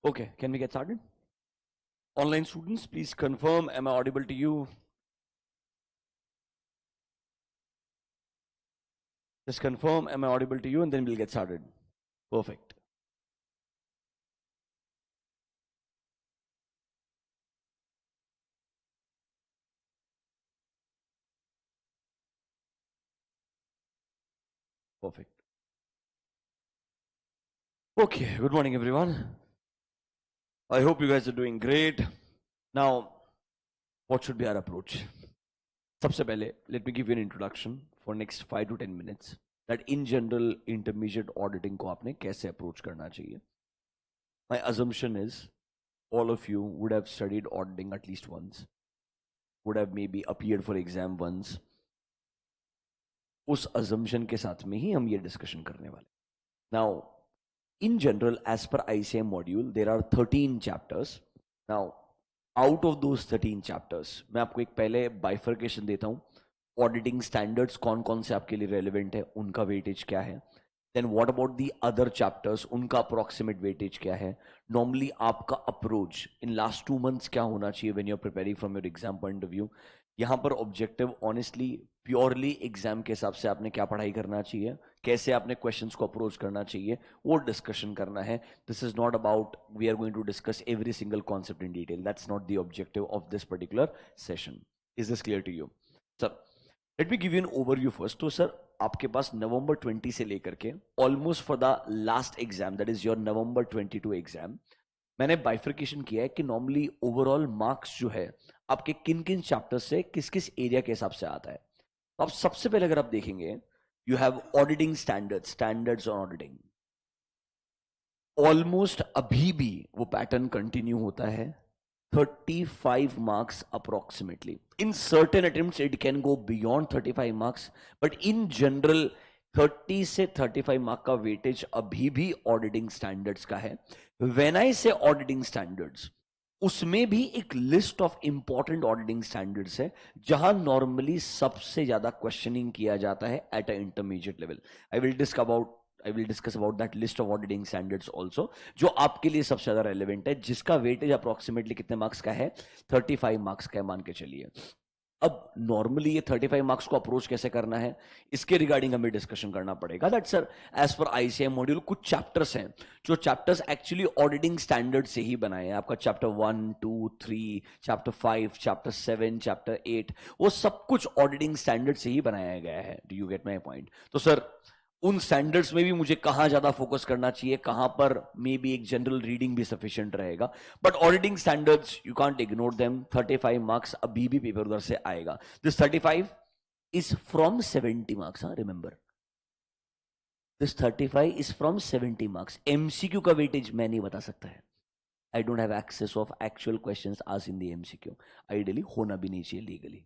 Okay, can we get started? Online students, please confirm. Am I audible to you? Just confirm. Am I audible to you? And then we'll get started. Perfect. Perfect. Okay, good morning, everyone. I hope you guys are doing great. Now, what should be our approach? सबसे पहले, let me give you an introduction for next 5 to 10 minutes. That in general, intermediate auditing को आपने कैसे approach करना चाहिए. My assumption is all of you would have studied auditing at least once, would have maybe appeared for exam once. उस assumption के साथ में ही हम ये discussion करने वाले. Now, in general, as per ICM module, there are 13 chapters. Now, out of those 13 chapters, मैं आपको एक पहले bifurcation देता हूँ. Auditing standards कौन कौन से आपके लिए relevant है, उनका weightage क्या है. Then what about the other chapters, उनका approximate weightage क्या है. Normally आपका approach in last 2 months क्या होना चाहिए when you're preparing from your exam point of view. यहाँ पर ऑब्जेक्टिव ऑनेस्टली प्योरली एग्जाम के हिसाब से आपने क्या पढ़ाई करना चाहिए, कैसे आपने क्वेश्चंस को अप्रोच करना चाहिए, वो डिस्कशन करना है. This is not about we are going to discuss every single concept in detail. That's not the objective of this particular session. Is this clear to you sir? Let me give you an overview first. तो sir, आपके पास नवंबर 20 से लेकर के almost for the last exam, that is your November 22 exam, मैंने bifurcation किया है कि नॉर्मली ओवरऑल मार्क्स जो है आपके किन किन चैप्टर से किस किस एरिया के हिसाब से आता है. तो आप सबसे पहले अगर आप देखेंगे, you have auditing standards on auditing. Almost अभी भी वो पैटर्न कंटिन्यू होता है. 35 marks approximately. In certain attempts it can go beyond 35 marks, but in general 30 से 35 मार्क का वेटेज अभी भी ऑडिटिंग स्टैंडर्ड्स का है. व्हेन आई से ऑडिटिंग स्टैंडर्ड्स, उसमें भी एक list of important auditing standards है जहां नॉर्मली सबसे ज्यादा क्वेश्चनिंग किया जाता है at a intermediate level. I will discuss about that list of auditing standards also, जो आपके लिए सबसे ज्यादा रेलिवेंट है, जिसका वेटेज अप्रोक्सीमेटली कितने मार्क्स का है, 35 मार्क्स का है, मान के चलिए. अब नॉर्मली ये 35 मार्क्स को अप्रोच कैसे करना है, इसके रिगार्डिंग हमें डिस्कशन करना पड़ेगा. That sir, as per ICM module कुछ चैप्टर्स हैं जो चैप्टर्स एक्चुअली ऑडिटिंग स्टैंडर्ड से ही बनाए हैं. आपका चैप्टर 1, 2, 3, चैप्टर 5, चैप्टर 7, चैप्टर 8, वो सब कुछ ऑडिटिंग स्टैंडर्ड से ही बनाया गया है. Do you get my point? तो सर, उन स्टैंडर्ड्स में भी मुझे कहां ज्यादा फोकस करना चाहिए, कहां पर मे बी एक जनरल रीडिंग भी सफिशिएंट रहेगा. But auditing standards you can't ignore them. 35 marks अभी भी पेपर उधर से आएगा. This 35 is from 70 marks. हाँ, remember, this 35 is from 70 marks. MCQ का वेटेज मैं नहीं बता सकता है. I don't have access of actual questions आज इन द एमसीक्यू. आइडियली होना भी नहीं चाहिए legally.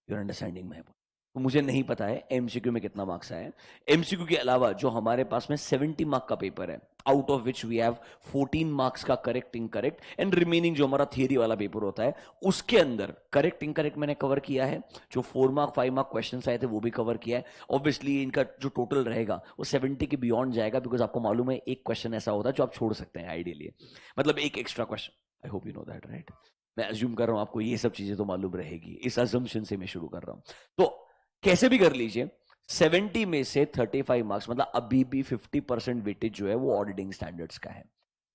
You're understanding my point? तो मुझे नहीं पता है एमसीक्यू में कितना मार्क्स आया है. एमसीक्यू के अलावा जो हमारे पास में 70 मार्क का पेपर है, out of which we have 14 marks का करेक्ट इनकरेक्ट, एंड रिमेनिंग जो हमारा थियरी वाला पेपर होता है, उसके अंदर करेक्ट इनकरेक्ट मैंने कवर किया है. जो 4 मार्क 5 मार्क क्वेश्चन आए थे वो भी कवर किया है. ऑब्वियसली इनका जो टोटल रहेगा वो 70 के बियॉन्ड जाएगा, बिकॉज आपको मालूम है एक क्वेश्चन ऐसा होता है जो आप छोड़ सकते हैं आइडियली, मतलब एक extra question. I hope you know that, right? मैं अज्यूम कर रहा हूं आपको ये सब चीजें तो मालूम रहेगी. इस अजम्पशन से मैं शुरू कर रहा हूं. तो कैसे भी कर लीजिए, 70 में से 35 मार्क्स, मतलब अभी भी 50% वेटेज जो है वो ऑडिटिंग स्टैंडर्ड्स का है.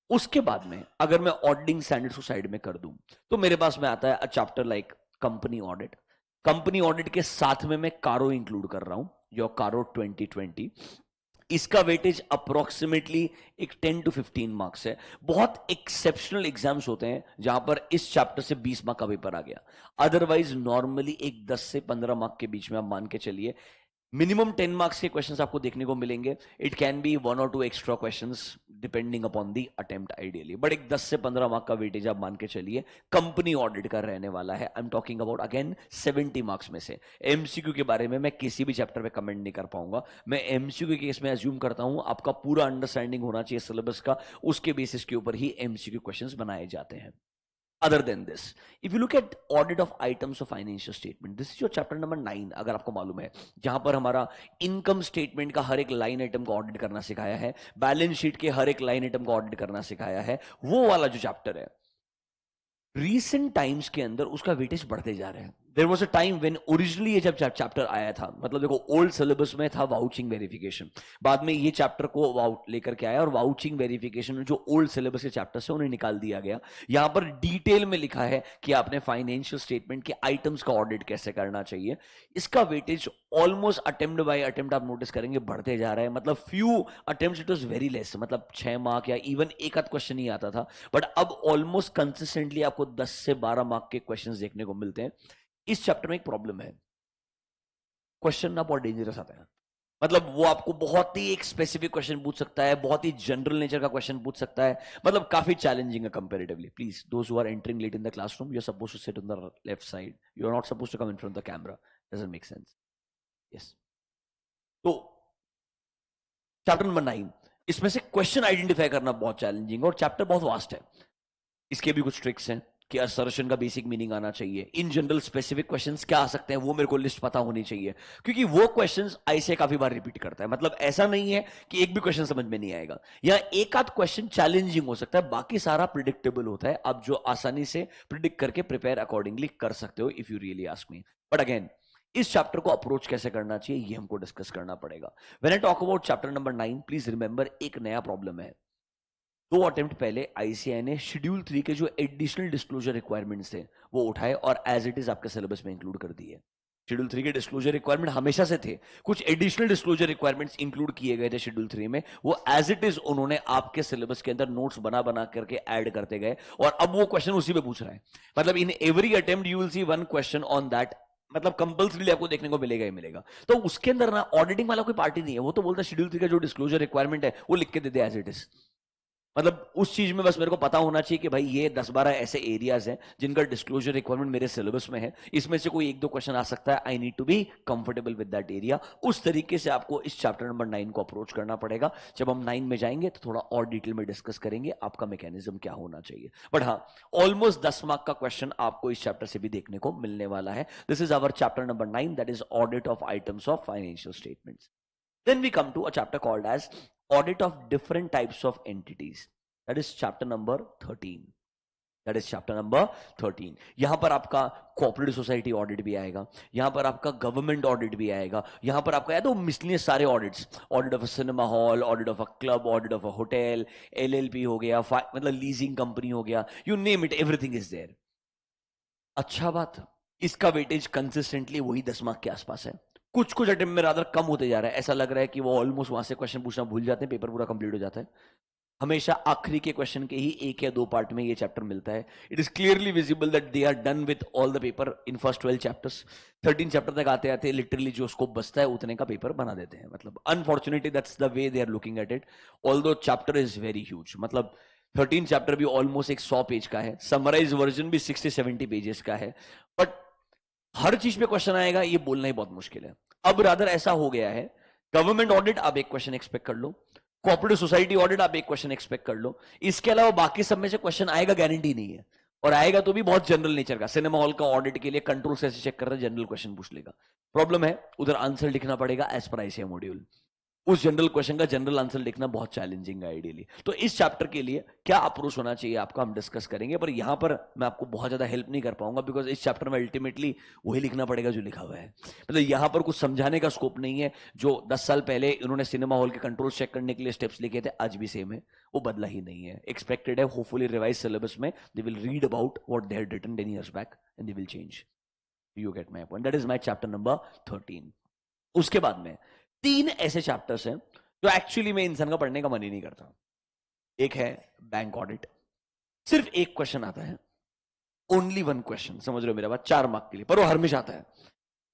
उसके बाद में अगर मैं ऑडिटिंग स्टैंडर्ड्स को साइड में कर दूं, तो मेरे पास में आता है a chapter like company audit. Company audit के साथ में मैं कारो इंक्लूड कर रहा हूं, योर कारो 2020. इसका वेटेज अप्रोक्सीमेटली एक 10 to 15 मार्क्स है. बहुत एक्सेप्शनल एग्जाम्स होते हैं जहां पर इस चैप्टर से 20 मार्क का पेपर आ गया. अदरवाइज नॉर्मली एक 10 से 15 मार्क के बीच में आप मान के चलिए. मिनिमम 10 मार्क्स के क्वेश्चंस आपको देखने को मिलेंगे. It can be 1 or 2 extra questions depending upon the attempt ideally, but एक 10 से 15 मार्क का वेटेज आप मान के चलिए कंपनी ऑडिट का रहने वाला है. I am talking about again 70 marks में से. एमसीक्यू के बारे में मैं किसी भी चैप्टर पे कमेंट नहीं कर पाऊंगा. मैं एमसीक्यू के केस में अज्यूम करता हूं आपका पूरा अंडरस्टैंडिंग होना चाहिए सिलेबस का, उसके बेसिस के ऊपर ही एमसीक्यू क्वेश्चंस बनाए जाते हैं. other than this, if you look at audit of items of financial statement, this is your chapter number 9, अगर आपको मालूम है, जहां पर हमारा इनकम स्टेटमेंट का हर एक लाइन आइटम को ऑडिट करना सिखाया है, बैलेंस शीट के हर एक लाइन आइटम को ऑडिट करना सिखाया है, वो वाला जो चैप्टर है, रीसेंट टाइम्स के अंदर उसका वेटेज बढ़ते जा रहे हैं. There was a time when originally ये जब चैप्टर आया था, मतलब देखो ओल्ड सिलेबस में था वाउचिंग वेरिफिकेशन, बाद में ये चैप्टर को वाउट लेकर के आया और वाउचिंग वेरिफिकेशन जो ओल्ड सिलेबस के चैप्टर से उन्हें निकाल दिया गया. यहां पर डिटेल में लिखा है कि आपने फाइनेंशियल स्टेटमेंट के आइटम्स का ऑडिट कैसे करना चाहिए. इसका weightage almost attempt bye attempt आप नोटिस करेंगे बढ़ते जा रहा है. मतलब few attempts it was very less, मतलब 6 मार्क या इवन एक आध क्वेश्चन ही आता था, बट अब ऑलमोस्ट कंसिस्टेंटली आपको 10 से 12 मार्क के क्वेश्चंस देखने को मिलते हैं. इस चैप्टर में एक प्रॉब्लम है, क्वेश्चन ना बहुत डेंजरस आता है. मतलब वो आपको बहुत ही एक स्पेसिफिक क्वेश्चन पूछ सकता है, बहुत ही जनरल नेचर का क्वेश्चन पूछ सकता है, मतलब काफी चैलेंजिंग है comparatively. Please those who are entering late in the classroom, you are supposed to sit on the left side, you are not supposed to come in front of the camera, doesn't make sense. Yes, तो chapter number 9, इसमें से question identify करना बहुत challenging है और chapter बहुत vast है. इसके भी कुछ ट्रिक्स हैं कि असर्शन का बेसिक मीनिंग आना चाहिए, इन जनरल स्पेसिफिक क्वेश्चंस क्या आ सकते हैं वो मेरे को लिस्ट पता होनी चाहिए, क्योंकि वो क्वेश्चंस ऐसे काफी बार रिपीट करता है. मतलब ऐसा नहीं है कि एक भी क्वेश्चन समझ में नहीं आएगा, या एक आध क्वेश्चन चैलेंजिंग हो सकता है, बाकी सारा प्रिडिक्टेबल होता है. आप जो आसानी से प्रिडिक्ट करके प्रिपेयर अकॉर्डिंगली कर सकते हो, if you really ask me. But again, इस चैप्टर को अप्रोच कैसे करना चाहिए ये हमको डिस्कस करना पड़ेगा. When I talk about chapter number 9, please remember एक नया प्रॉब्लम है. 2 अटेम्प्ट पहले आईसीआई ने शेड्यूल 3 के जो एडिशनल डिस्क्लोजर रिक्वायरमेंट्स थे वो उठाए और एज इट इज आपके सिलेबस में इंक्लूड कर दिए. शेड्यूल 3 के डिस्क्लोजर रिक्वायरमेंट हमेशा से थे, कुछ एडिशनल डिस्क्लोजर रिक्वायरमेंट्स इंक्लूड किए गए थे शेड्यूल 3 में, वो एज इट इज उन्होंने आपके सिलेबस के अंदर नोट्स बना बना करके ऐड करते गए और अब वो क्वेश्चन उसी पे पूछ रहा है. मतलब in every attempt you will see one question on that, मतलब कंपल्सरी आपको देखने को मिलेगा ही मिलेगा. तो उसके अंदर ना ऑडिटिंग वाला कोई पार्टी नहीं है, वो तो बोलता है शेड्यूल 3 का जो डिस्क्लोजर रिक्वायरमेंट है वो लिख के दे दे एज इट इज. मतलब उस चीज में बस मेरे को पता होना चाहिए कि भाई ये 10-12 ऐसे एरियाज हैं जिनका डिस्क्लोजर रिक्वायरमेंट मेरे सिलेबस में है, इसमें से कोई 1-2 क्वेश्चन आ सकता है, I need to be comfortable with that area. उस तरीके से आपको इस चैप्टर नंबर 9 को अप्रोच करना पड़ेगा. जब हम 9 में जाएंगे तो थोड़ा और डिटेल में डिस्कस करेंगे आपका मैकेनिज्म क्या होना चाहिए. बट हाँ, ऑलमोस्ट 10 मार्क का क्वेश्चन आपको इस चैप्टर से भी देखने को मिलने वाला है. This is our chapter number 9, that is audit of items of financial statements. Then we come to a chapter called as audit of different types of entities. That is chapter number 13. That is chapter number 13. यहां पर आपका cooperative society audit भी आएगा, यहां पर आपका government audit भी आएगा, यहां पर आपका याद हो मिसलिनियस सारे audits, audit of a cinema hall, audit of a club, audit of a hotel, LLP हो गया, मतलब लीजिंग कंपनी हो गया, you name it, everything is there. अच्छा बात, इसका वेटेज कंसिस्टेंटली वही 10 मार्क के आसपास है. कुछ कुछ अटेम्प्ट में रादर कम होते जा रहा है, ऐसा लग रहा है कि वो ऑलमोस्ट वहां से क्वेश्चन पूछना भूल जाते हैं, पेपर पूरा कंप्लीट हो जाता है. हमेशा आखिरी के क्वेश्चन के ही 1 या 2 पार्ट में ये चैप्टर मिलता है. It is clearly visible that they are done with all the paper in first 12 chapters. 13 chapter तक आते आते लिटरली जो स्कोप बचता है उतने का पेपर बना देते हैं. मतलब unfortunately that's the way they are looking at it, although chapter is very huge. मतलब 13 चैप्टर भी ऑलमोस्ट एक 100 पेज का है, समराइज वर्जन भी 60-70 पेजेस का है, बट हर चीज पे क्वेश्चन आएगा ये बोलना ही बहुत मुश्किल है. अब रादर ऐसा हो गया है, गवर्नमेंट ऑडिट आप एक क्वेश्चन एक्सपेक्ट कर लो, कोऑपरेटिव सोसाइटी ऑडिट आप एक क्वेश्चन एक्सपेक्ट कर लो, इसके अलावा बाकी सब में से क्वेश्चन आएगा गारंटी नहीं है, और आएगा तो भी बहुत जनरल नेचर का. सिनेमा हॉल का ऑडिट के लिए कंट्रोल से चेक कर रहे हैं, जनरल क्वेश्चन पूछ लेगा. प्रॉब्लम है उधर आंसर लिखना पड़ेगा एज पर आईसीएम मॉड्यूल. उस जनरल क्वेश्चन का जनरल आंसर लिखना बहुत चैलेंजिंग है आइडियली. तो इस चैप्टर के लिए क्या अप्रोच होना चाहिए आपका हम डिस्कस करेंगे, पर यहां पर मैं आपको बहुत ज्यादा हेल्प नहीं कर पाऊंगा, बिकॉज इस चैप्टर में अल्टीमेटली वही लिखना पड़ेगा जो लिखा हुआ है. मतलब यहां पर कुछ समझाने का स्कोप नहीं है. जो 10 साल पहले इन्होंने सिनेमा हॉल के कंट्रोल चेक करने के लिए स्टेप्स लिखे थे आज भी सेम है, वो बदला ही नहीं है. एक्सपेक्टेड है होपफुली रिवाइज सिलेबस में they will read about what they had written 10 years back and they will change. You get my point. That is my chapter number 13. उसके बाद में 3 ऐसे चैप्टर्स हैं जो एक्चुअली में इंसान का पढ़ने का मन ही नहीं करता. एक है बैंक ऑडिट, सिर्फ एक क्वेश्चन आता है, ओनली 1 क्वेश्चन, समझ रहे हो मेरा बात, 4 मार्क के लिए, पर वो हमेशा आता है.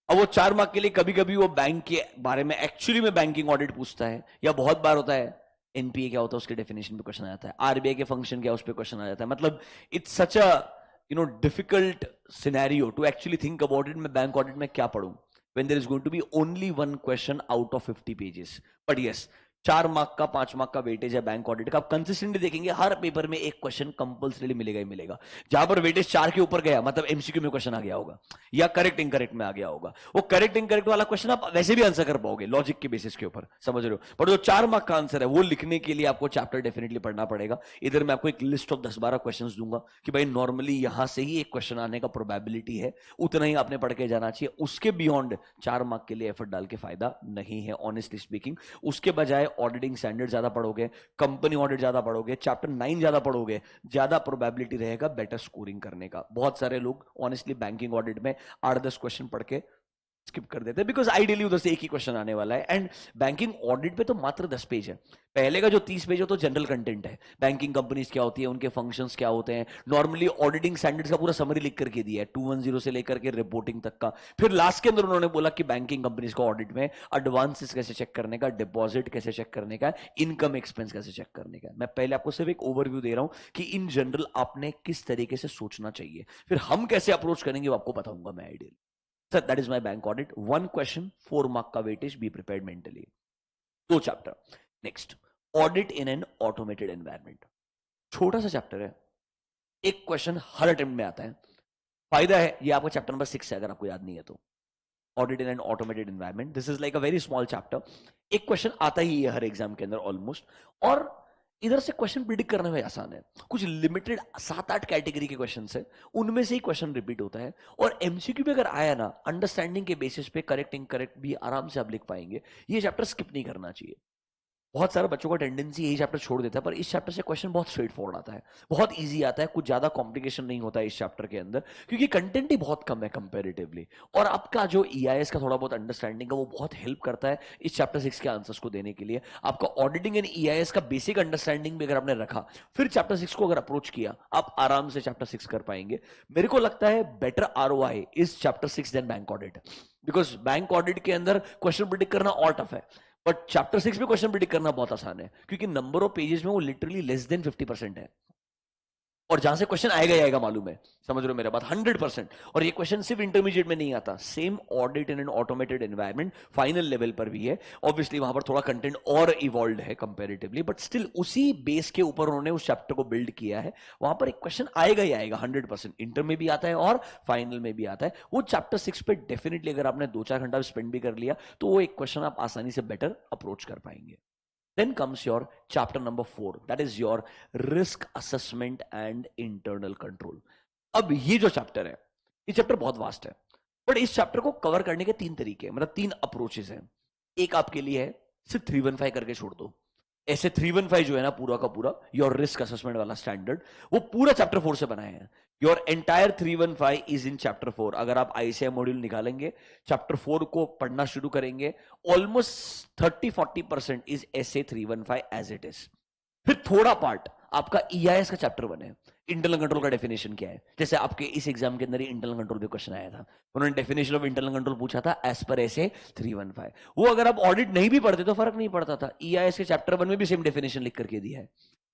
अब वो 4 मार्क के लिए कभी कभी वो बैंक के बारे में एक्चुअली में बैंकिंग ऑडिट पूछता है, या बहुत बार होता है एनपीए क्या होता है उसके डेफिनेशन पे क्वेश्चन आ जाता है, आरबीआई के फंक्शन क्या उस पर क्वेश्चन आ जाता है. मतलब it's such a difficult scenario to actually think about it, मैं बैंक ऑडिट में क्या पढ़ूं when there is going to be only 1 question out of 50 pages. But yes, 4 mark का 5 मार्क का वेटेज है बैंक ऑडिट का। आप कंसिस्टेंटली देखेंगे हर पेपर में एक क्वेश्चन कंपल्सरी मिलेगा ही मिलेगा। जहां पर वेटेज 4 के ऊपर गया मतलब एमसीक्यू में क्वेश्चन आ गया होगा या करेक्ट इनकरेक्ट में आ गया होगा। वो करेक्ट इनकरेक्ट वाला क्वेश्चन आप वैसे भी आंसर कर पाओगे लॉजिक के बेसिस के ऊपर, समझ रहे हो। पर जो 4 मार्क का आंसर है वो लिखने के लिए आपको चैप्टर डेफिनेटली पढ़ना पड़ेगा। इधर मैं आपको एक लिस्ट ऑफ 10-12 क्वेश्चन दूंगा कि भाई नॉर्मली यहां से ही एक क्वेश्चन आने का प्रोबेबिलिटी है, उतना ही आपने पढ़ के जाना चाहिए। उसके बियॉन्ड 4 मार्क के लिए एफर्ट डाल के फायदा नहीं है ऑनेस्टली स्पीकिंग। उसके बजाय ऑडिटिंग स्टैंडर्ड ज्यादा पढ़ोगे, कंपनी ऑडिट ज्यादा पढ़ोगे, चैप्टर 9 ज्यादा पढ़ोगे, ज्यादा प्रोबेबिलिटी रहेगा बेटर स्कोरिंग करने का। बहुत सारे लोग ऑनेस्टली बैंकिंग ऑडिट में 8-10 क्वेश्चन पढ़ के स्किप कर देते हैं बिकॉज आइडियली उधर से एक ही क्वेश्चन आने वाला है। एंड बैंकिंग ऑडिट पे तो मात्र 10 पेज है, पहले का जो 30 पेज है तो जनरल कंटेंट है। बैंकिंग कंपनीज क्या होती है, उनके फंक्शंस क्या होते हैं, नॉर्मली ऑडिटिंग स्टैंडर्ड्स का पूरा समरी लिख करके दिया है 210 से लेकर के रिपोर्टिंग तक का। फिर लास्ट के अंदर उन्होंने बोला कि बैंकिंग कंपनीज को ऑडिट में एडवांसेस कैसे चेक करने का, डिपॉजिट कैसे चेक करने का, इनकम एक्सपेंस कैसे चेक करने का। मैं पहले आपको सिर्फ एक ओवरव्यू दे रहा हूं कि इन जनरल आपने किस तरीके से सोचना चाहिए, फिर हम कैसे अप्रोच करेंगे वो आपको बताऊंगा मैं ideal. Sir that is my bank audit, 1 question 4 mark का weightage, be prepared mentally. 2 chapter. Next, audit in an automated environment. छोटा सा चैप्टर है, एक क्वेश्चन हर अटेम्प्ट में आता है। फायदा है ये आपका चैप्टर नंबर 6 है अगर आपको याद नहीं है तो। Audit in an automated environment, this is like a very small chapter. एक क्वेश्चन आता ही है हर एग्जाम के अंदर ऑलमोस्ट, और इधर से क्वेश्चन प्रिडिक्ट करने में आसान है। कुछ लिमिटेड 7-8 कैटेगरी के क्वेश्चन है, उनमें से ही क्वेश्चन रिपीट होता है। और एमसीक्यू पे अगर आया ना, अंडरस्टैंडिंग के बेसिस पे करेक्ट इनकरेक्ट भी आराम से आप लिख पाएंगे। ये चैप्टर स्किप नहीं करना चाहिए। बहुत सारे बच्चों का टेंडेंसी यही चैप्टर छोड़ देता है, पर इस चैप्टर से क्वेश्चन बहुत स्ट्रेट फॉरवर्ड आता है, बहुत इजी आता है, कुछ ज्यादा कॉम्प्लिकेशन नहीं होता है इस चैप्टर के अंदर, क्योंकि कंटेंट ही बहुत कम है कंपैरेटिवली। और आपका जो ईआईएस का थोड़ा बहुत अंडरस्टैंडिंग है वो बहुत हेल्प करता है इस चैप्टर 6 के आंसर्स को देने के लिए। आपका ऑडिटिंग एंड ईआईएस का बेसिक अंडरस्टैंडिंग भी अगर आपने रखा, फिर चैप्टर 6 को अगर अप्रोच किया, आप आराम से चैप्टर 6 कर पाएंगे। मेरे को लगता है better ROI is chapter 6 than bank audit, because bank audit के अंदर क्वेश्चन प्रिडिक्ट करना और टफ है, बट चैप्टर 6 में क्वेश्चन प्रिडिक्ट करना बहुत आसान है, क्योंकि नंबर ऑफ पेजेस में वो लिटरली लेस देन 50% है। और जहां से क्वेश्चन आएगा ही आएगा, मालूम है, समझ रहे हो मेरा बात, 100%। और ये क्वेश्चन सिर्फ इंटरमीडिएट में नहीं आता, same audit in an automated environment final level पर भी है। ऑब्वियसली वहां पर थोड़ा कंटेंट और इवॉल्व है कंपैरेटिवली, बट स्टिल उसी बेस के ऊपर उन्होंने उस चैप्टर को बिल्ड किया है। वहां पर एक क्वेश्चन आएगा ही आएगा 100%, इंटर में भी आता है और फाइनल में भी आता है। वो चैप्टर 6 पे डेफिनेटली अगर आपने 2-4 घंटा स्पेंड भी कर लिया तो वो एक क्वेश्चन आप आसानी से बेटर अप्रोच कर पाएंगे। Then comes your chapter number 4, that is your risk assessment and internal control. अब ये जो चैप्टर है, ये चैप्टर बहुत वास्ट है, बट इस चैप्टर को कवर करने के 3 तरीके, मतलब 3 अप्रोचेस हैं। एक आपके लिए है सिर्फ 315 करके छोड़ दो। ऐसे 315 जो है ना पूरा का पूरा योर रिस्क असेसमेंट वाला स्टैंडर्ड, वो पूरा चैप्टर 4 से बनाए हैं। Your entire 315 is in chapter 4। अगर आप आईसीआई मॉड्यूल निकालेंगे, चैप्टर 4 को पढ़ना शुरू करेंगे, almost 30-40% is SA 315 as it is. फिर थोड़ा पार्ट आपका ईआईएस का चैप्टर 1 है, इंटरनल कंट्रोल का डेफिनेशन क्या है। जैसे आपके इस एग्जाम के अंदर ही इंटरनल कंट्रोल पे क्वेश्चन आया था, उन्होंने डेफिनेशन ऑफ इंटरनल कंट्रोल पूछा था एज पर एसए 315। वो अगर आप ऑडिट नहीं भी पढ़ते तो फर्क नहीं पड़ता था, ईआईएस के चैप्टर 1 में भी सेम डेफिनेशन लिख करके दिया है,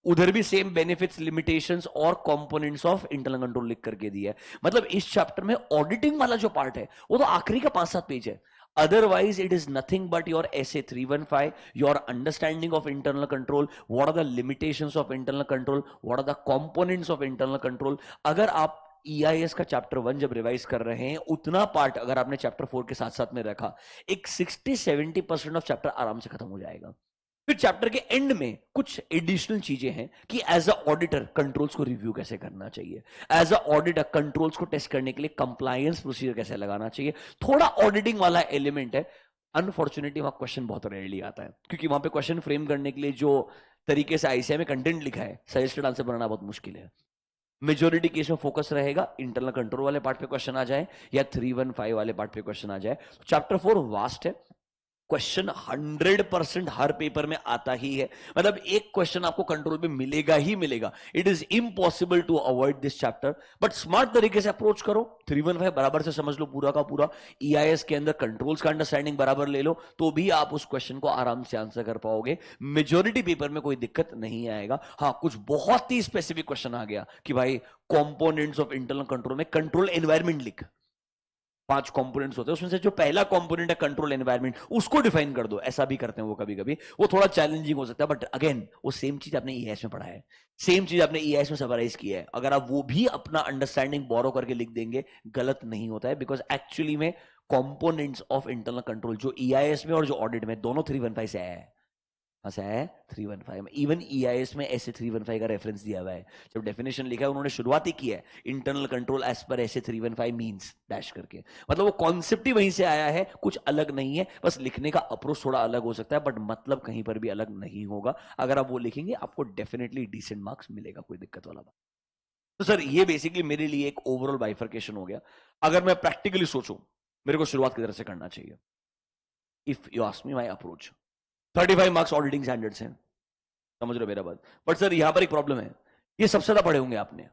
उधर भी सेम बेनिफिट्स, लिमिटेशंस और कंपोनेंट्स ऑफ इंटरनल कंट्रोल लिख करके दिया है। मतलब इस चैप्टर में ऑडिटिंग वाला जो पार्ट है वो तो आखिरी का 5-7 पेज है। Otherwise, it is nothing but your SA 315, your understanding of internal control, what are the limitations of internal control, what are the components of internal control. अगर आप EIS का चैप्टर 1 जब रिवाइज कर रहे हैं, उतना पार्ट अगर आपने चैप्टर 4 के साथ साथ में रखा, एक 60-70% ऑफ चैप्टर आराम से खत्म हो जाएगा। फिर चैप्टर के एंड में कुछ एडिशनल चीजें हैं कि एज अ ऑडिटर कंट्रोल्स को रिव्यू कैसे करना चाहिए, एज अ ऑडिटर कंट्रोल्स को टेस्ट करने के लिए कंप्लायंस प्रोसीजर कैसे लगाना चाहिए, थोड़ा ऑडिटिंग वाला एलिमेंट है। अनफॉर्चुनेटली वहां क्वेश्चन बहुत रेयरली आता है, क्योंकि वहां पे क्वेश्चन फ्रेम करने के लिए जो तरीके से आईसीआई में कंटेंट लिखा है, सजेस्टेड आंसर बनाना बहुत मुश्किल है। मेजोरिटी केस में फोकस रहेगा इंटरनल कंट्रोल वाले पार्ट पे क्वेश्चन आ जाए या 315 वाले पार्ट पे क्वेश्चन आ जाए। चैप्टर 4 वास्ट है, क्वेश्चन 100% हर पेपर में आता ही है, मतलब एक क्वेश्चन आपको कंट्रोल में मिलेगा ही मिलेगा। It is impossible to avoid this chapter, but smart तरीके से अप्रोच करो, 315 बराबर से समझ लो पूरा का पूरा, ईआईएस के अंदर कंट्रोल्स का अंडरस्टैंडिंग बराबर ले लो, तो भी आप उस क्वेश्चन को आराम से आंसर कर पाओगे। मेजोरिटी पेपर में कोई दिक्कत नहीं आएगा। हाँ, कुछ बहुत ही स्पेसिफिक क्वेश्चन आ गया कि भाई कंपोनेंट्स ऑफ इंटरनल कंट्रोल में कंट्रोल एनवायरमेंट लिख, 5 कंपोनेंट्स होते हैं, उसमें से जो पहला कंपोनेंट है कंट्रोल एनवायरनमेंट, उसको डिफाइन कर दो, ऐसा भी करते हैं वो कभी कभी, वो थोड़ा चैलेंजिंग हो सकता है, बट अगेन वो सेम चीज आपने ईएस में पढ़ा है, सेम चीज आपने ईएस में समराइज किया है, अगर आप वो भी अपना अंडरस्टैंडिंग बोरो करके लिख देंगे, गलत नहीं होता है, बिकॉज एक्चुअली में कंपोनेंट्स ऑफ इंटरनल कंट्रोल जो ईआईएस में और जो ऑडिट में दोनों 315 से आया है, ऐसा है 315 में, इवन ईआईएस में ऐसे 315 का रेफरेंस दिया हुआ है, जब डेफिनेशन लिखा है उन्होंने शुरुआत ही की है, इंटरनल कंट्रोल एज पर ऐसे 315 मींस डैश करके, मतलब वो कॉन्सेप्ट ही वहीं से आया है, कुछ अलग नहीं है, बस लिखने का अप्रोच थोड़ा अलग हो सकता है, बट मतलब कहीं पर भी अलग नहीं होगा, अगर आप वो लिखेंगे आपको डेफिनेटली डिसेंट मार्क्स मिलेगा, कोई दिक्कत वाला बात। तो सर ये बेसिकली मेरे लिए एक ओवरऑल बाइफर्केशन हो गया, अगर मैं प्रैक्टिकली सोचूं मेरे को शुरुआत की तरह से करना चाहिए, if you ask me my approach, 35 marks auditing standards हैं, समझ रहे हो मेरा बात, बट सर यहां पर एक प्रॉब्लम है, ये सबसे ज्यादा पढ़े होंगे आपने,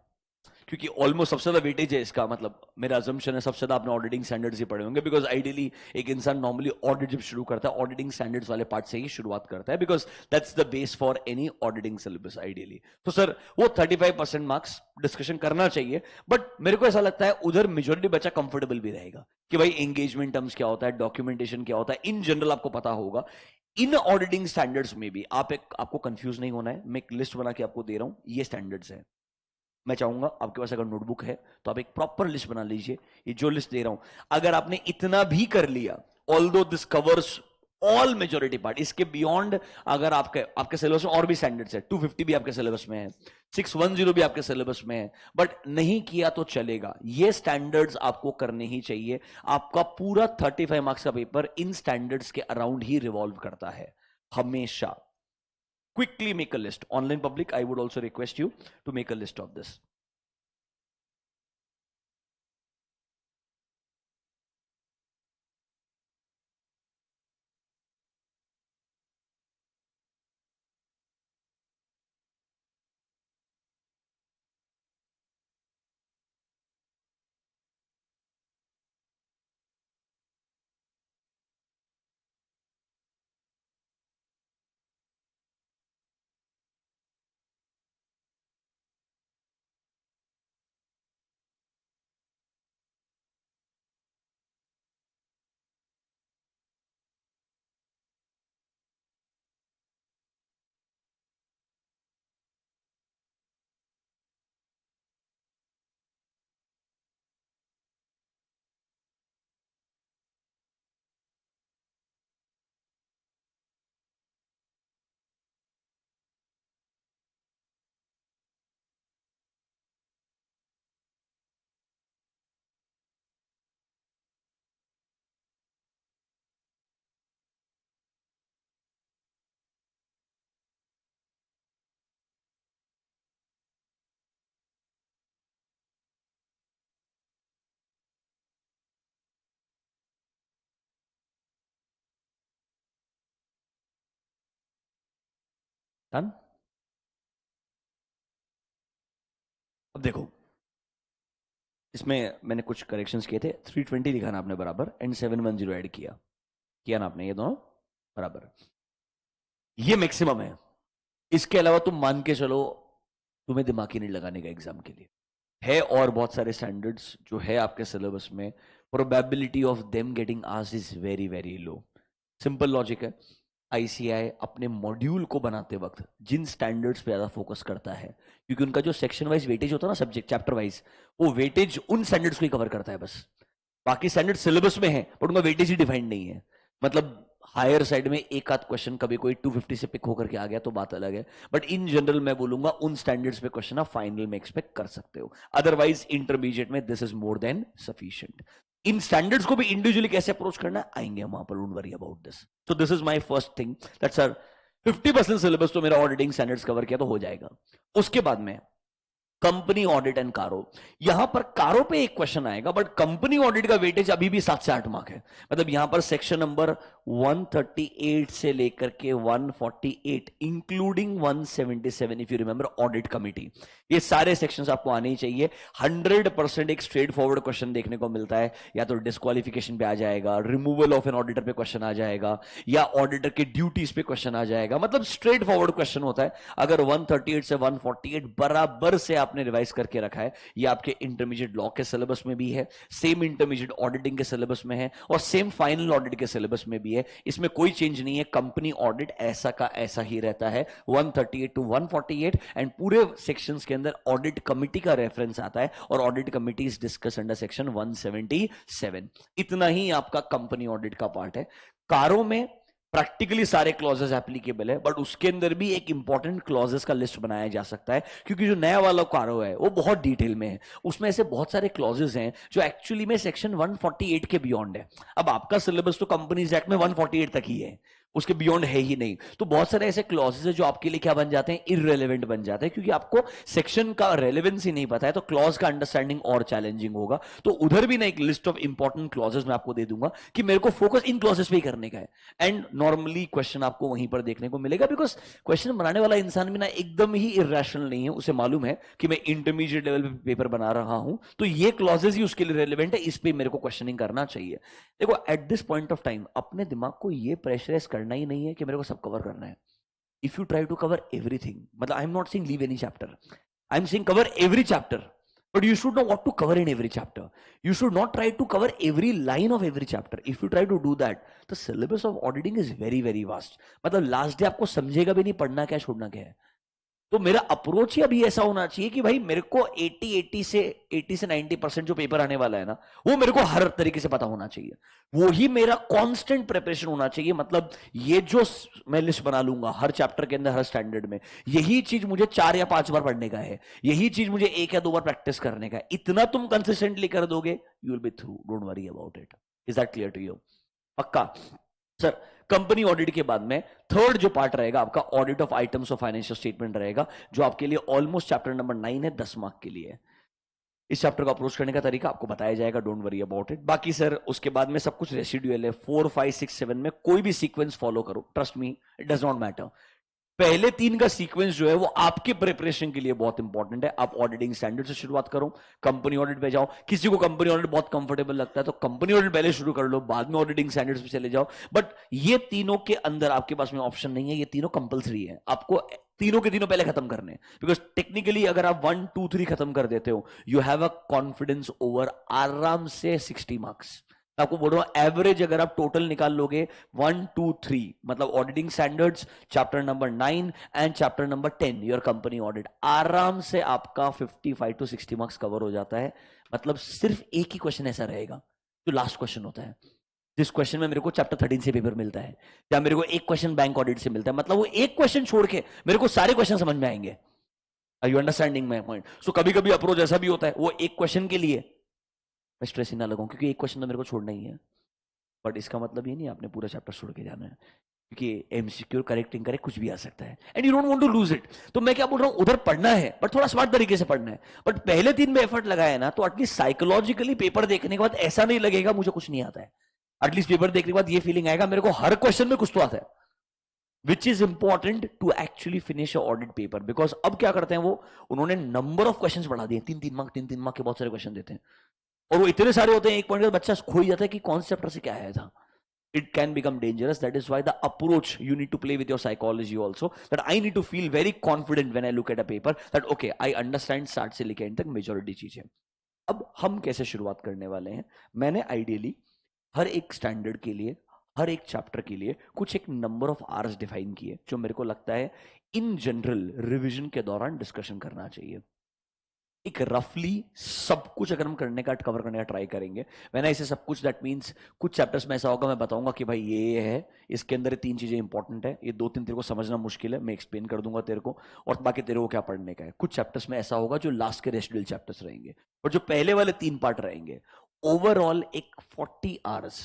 क्योंकि ऑलमोस्ट सबसे ज्यादा वेटेज है इसका, मतलब मेरा अजम्पशन है सबसे ज्यादा आपने ऑडिटिंग स्टैंडर्ड्स ही पढ़े होंगे, बिकॉज आइडियली एक इंसान नॉर्मली ऑडिट जब शुरू करता है ऑडिटिंग स्टैंडर्ड्स वाले पार्ट से ही शुरुआत करता है, because that's the base for any auditing syllabus ideally. तो सर वो 35% मार्क्स डिस्कशन करना चाहिए, बट मेरे को ऐसा लगता है उधर मेजोरिटी बच्चा कंफर्टेबल भी रहेगा कि भाई एंगेजमेंट टर्म्स क्या होता है, डॉक्यूमेंटेशन क्या होता है, इन जनरल आपको पता होगा। इन ऑडिटिंग स्टैंडर्ड्स में भी आपको कंफ्यूज नहीं होना है, मैं एक लिस्ट बना के आपको दे रहा हूं, ये स्टैंडर्ड्स है, मैं चाहूंगा आपके पास अगर नोटबुक है तो आप एक प्रॉपर लिस्ट बना लीजिए, ये जो लिस्ट दे रहा हूं अगर आपने इतना भी कर लिया, although this covers all majority part, इसके बियॉन्ड अगर आपके आपके सिलेबस में और भी स्टैंडर्ड्स है, 250 भी आपके सिलेबस में है, 610 भी आपके सिलेबस में है, बट नहीं किया तो चलेगा, ये स्टैंडर्ड्स आपको करने ही चाहिए, आपका पूरा 35 मार्क्स का पेपर इन स्टैंडर्ड्स के अराउंड ही रिवॉल्व करता है हमेशा। Quickly make a list. Online public, I would also request you to make a list of this. Done? अब देखो इसमें मैंने कुछ करेक्शंस किए थे, 320 लिखा ना आपने बराबर एंड 710 ऐड किया, किया ना आपने, ये दोनों बराबर, ये मैक्सिमम है, इसके अलावा तुम मान के चलो तुम्हें दिमाग ही नहीं लगाने का एग्जाम के लिए है, और बहुत सारे स्टैंडर्ड्स जो है आपके सिलेबस में, probability of them getting asked is very very low, simple logic है, आईसीआई अपने मॉड्यूल को बनाते वक्त जिन स्टैंडर्ड्स पे ज्यादा फोकस करता है, क्योंकि उनका जो सेक्शन वाइज वेटेज होता है ना, सब्जेक्ट चैप्टर वाइज, वो वेटेज उन स्टैंडर्ड्स को ही कवर करता है बस, बाकी स्टैंडर्ड सिलेबस में है बट उनका वेटेज ही डिफाइंड नहीं है, मतलब हायर साइड में एक आध क्वेश्चन कभी कोई 250 से पिक होकर के आ गया तो बात अलग है, बट इन जनरल मैं बोलूंगा उन स्टैंडर्ड्स पे क्वेश्चन आप फाइनल में एक्सपेक्ट कर सकते हो, अदरवाइज इंटरमीडिएट में this is more than sufficient. In standards को भी इंडिविजुअली कैसे अप्रोच करना है आएंगे हम वहां पर, don't worry about this. So this is my first thing that sir 50% syllabus तो मेरा ऑडिटिंग स्टैंडर्ड्स कवर किया तो हो जाएगा, उसके बाद में कंपनी ऑडिट एंड कारो, यहां पर कारो पे एक क्वेश्चन आएगा, बट कंपनी ऑडिट का वेटेज अभी भी 7 से 8 मार्क है, मतलब यहां पर सेक्शन नंबर 138 से लेकर के 148 including 177 if you remember audit committee, ये सारे सेक्शंस आपको आने ही चाहिए। 100% एक स्ट्रेट फॉरवर्ड क्वेश्चन देखने को मिलता है, या तो डिस्क्वालिफिकेशन पे आ जाएगा, रिमूवल ऑफ एन ऑडिटर पे क्वेश्चन आ जाएगा, या ऑडिटर के ड्यूटीज पे क्वेश्चन आ जाएगा। मतलब स्ट्रेट फॉरवर्ड क्वेश्चन होता है। अगर 138 से 148 बराबर से आपने रिवाइज करके रखा है, ये आपके इंटरमीडिएट लॉ के सिलेबस में भी है, सेम इंटरमीडिएट ऑडिटिंग के सिलेबस में है, और सेम फाइनल ऑडिट के सिलेबस में भी है। इसमें कोई चेंज नहीं है, कंपनी ऑडिट ऐसा का ऐसा ही रहता है 138 टू 148, एंड पूरे सेक्शंस के अंदर ऑडिट कमिटी का रेफरेंस आता है, और audit committee is discuss under section 177। इतना ही आपका कंपनी ऑडिट का पार्ट है। कारों में प्रैक्टिकली सारे क्लॉजेस एप्लीकेबल है, बट उसके अंदर भी एक इंपॉर्टेंट क्लॉजेस का लिस्ट बनाया जा सकता है, क्योंकि जो नया वाला कारो है वो बहुत डिटेल में है। उसमें ऐसे बहुत सारे क्लॉजेस हैं जो एक्चुअली में सेक्शन 148 के बियॉन्ड है। अब आपका सिलेबस तो कंपनीज एक्ट में 148 तक ही है, उसके बियॉन्ड है ही नहीं। तो बहुत सारे ऐसे क्लॉजेस है जो आपके लिए क्या बन जाते हैं, इररेलेवेंट बन जाते हैं, क्योंकि आपको सेक्शन का रेलेवेंस ही नहीं पता है, तो क्लॉज का अंडरस्टैंडिंग और चैलेंजिंग होगा। तो उधर भी ना एक लिस्ट ऑफ इंपॉर्टेंट क्लॉजेस मैं आपको दे दूंगा कि मेरे को फोकस इन क्लॉजेस पे ही करने का है, एंड नॉर्मली क्वेश्चन आपको वहीं पर देखने को मिलेगा, बिकॉज क्वेश्चन बनाने वाला इंसान भी ना एकदम ही इरेशनल नहीं है। उसे मालूम है कि मैं इंटरमीडिएट लेवल पे पेपर बना रहा हूं, तो ये क्लॉजेस ही उसके लिए रेलेवेंट है, इस पे मेरे को क्वेश्चनिंग करना चाहिए। देखो, at this point of time अपने दिमाग को ये प्रेशराइज करना ही नहीं है कि मेरे को सब कवर करना है। If you try to cover everything, मतलब I am not saying leave any chapter, I am saying cover every chapter, but you should know what to cover in every chapter. You should not try to cover every line of every chapter. If you try to do that, the syllabus of auditing is very very vast. मतलब last day आपको समझेगा भी नहीं पढ़ना क्या छोड़ना क्या है। तो मेरा अप्रोच ही अभी ऐसा होना चाहिए कि भाई मेरे को 80 से 90% जो पेपर आने वाला है ना, वो मेरे को हर तरीके से पता होना चाहिए। वो ही मेरा कांस्टेंट प्रिपरेशन होना चाहिए। मतलब ये जो मैं लिस्ट बना लूंगा हर चैप्टर के अंदर, हर स्टैंडर्ड में, यही चीज मुझे 4 या 5 बार पढ़ने का है, यही चीज मुझे 1 या 2 बार प्रैक्टिस करने का है। इतना तुम कंसिस्टेंटली कर दोगे, you will be through, don't worry about it. Is that clear to you? पक्का सर? कंपनी ऑडिट के बाद में थर्ड जो पार्ट रहेगा आपका, audit of items of financial statement रहेगा, जो आपके लिए ऑलमोस्ट चैप्टर नंबर 9 है, 10 मार्क के लिए। इस चैप्टर को अप्रोच करने का तरीका आपको बताया जाएगा, डोंट वरी अबाउट इट। बाकी सर उसके बाद में सब कुछ रेसिडुअल है, 4 5 6 7 में कोई भी सीक्वेंस फॉलो करो, trust me it does not matter. पहले 3 का सीक्वेंस जो है वो आपके प्रिपरेशन के लिए बहुत इंपॉर्टेंट है। आप ऑडिटिंग स्टैंडर्ड से शुरुआत करो, कंपनी ऑडिट पे जाओ। किसी को कंपनी ऑडिट बहुत कंफर्टेबल लगता है तो कंपनी ऑडिट पहले शुरू कर लो, बाद में ऑडिटिंग स्टैंडर्ड्स पे चले जाओ। बट ये तीनों के अंदर आपके पास में ऑप्शन नहीं है, ये तीनों कंपलसरी है, आपको तीनों के तीनों पहले खत्म करने। बिकॉज टेक्निकली अगर आप 1 2 3 खत्म कर देते हो, you have a confidence over आराम से 60 मार्क्स। आपको बोल रहा हूं एवरेज अगर आप टोटल निकाल लोगे 1 2 3, मतलब auditing standards chapter number 9 and chapter number 10 your company audit, आराम से आपका 55 टू 60 मार्क्स कवर हो जाता है। मतलब सिर्फ एक ही क्वेश्चन ऐसा रहेगा जो लास्ट क्वेश्चन होता है, जिस क्वेश्चन में मेरे को चैप्टर 13 से पेपर मिलता है, या मेरे को एक क्वेश्चन बैंक ऑडिट से मिलता है। मतलब वो एक क्वेश्चन छोड़ के मेरे को सारे क्वेश्चन समझ में आएंगे। Are you understanding my point? So कभी कभी अप्रोच ऐसा भी होता है, वो एक क्वेश्चन के लिए मैं स्ट्रेस ही ना लगाऊं, क्योंकि एक क्वेश्चन तो मेरे को छोड़ना ही है। बट इसका मतलब ये नहीं आपने पूरा चैप्टर छोड़ के जाना है, क्योंकि एमसीक्यू करेक्ट इनकरेक्ट कुछ भी आ सकता है, and you don't want to lose it. तो मैं क्या बोल रहा हूं, उधर पढ़ना है बट थोड़ा स्मार्ट तरीके से पढ़ना है। बट पहले 3 में एफर्ट लगाया ना, तो एटलीस्ट साइकोलॉजिकली पेपर देखने के बाद ऐसा नहीं लगेगा मुझे कुछ नहीं आता है। एटलीस्ट पेपर देखने के बाद ये फीलिंग आएगा मेरे को हर क्वेश्चन में कुछ तो आता है, which is important to actually finish audit paper. Because अब क्या करते हैं वो, उन्होंने नंबर ऑफ क्वेश्चन बढ़ा दिए, 3 मार्क 3 मार्क के बहुत सारे क्वेश्चन देते हैं, और वो इतने सारे होते हैं एक पॉइंट का बच्चा खो ही जाता है कि कौन से चैप्टर से क्या आया था। It can become dangerous. That is why the approach, you need to play with your psychology also, that I need to feel very confident when I look at a paper that okay I understand start से लेके end तक majority चीजें। अब हम कैसे शुरुआत करने वाले हैं, मैंने आइडियली हर एक स्टैंडर्ड के लिए, हर एक चैप्टर के लिए कुछ एक नंबर ऑफ आवर्स डिफाइन किए, जो मेरे को लगता है इन जनरल रिवीजन के दौरान डिस्कशन करना चाहिए। एक रफली सब कुछ अगर हम करने का कवर करने का ट्राई करेंगे, मैंने ऐसे सब कुछ दैट मींस कुछ चैप्टर्स में ऐसा होगा मैं बताऊंगा कि भाई ये है, इसके अंदर 3 चीजें इंपॉर्टेंट है, ये 2 3 तेरे को समझना मुश्किल है, मैं एक्सप्लेन कर दूंगा तेरे को, और बाकी तेरे को क्या पढ़ने का है। कुछ चैप्टर्स में ऐसा होगा जो लास्ट के रेसिडुअल चैप्टर्स रहेंगे, और जो पहले वाले 3 पार्ट रहेंगे, ओवरऑल एक 40 आवर्स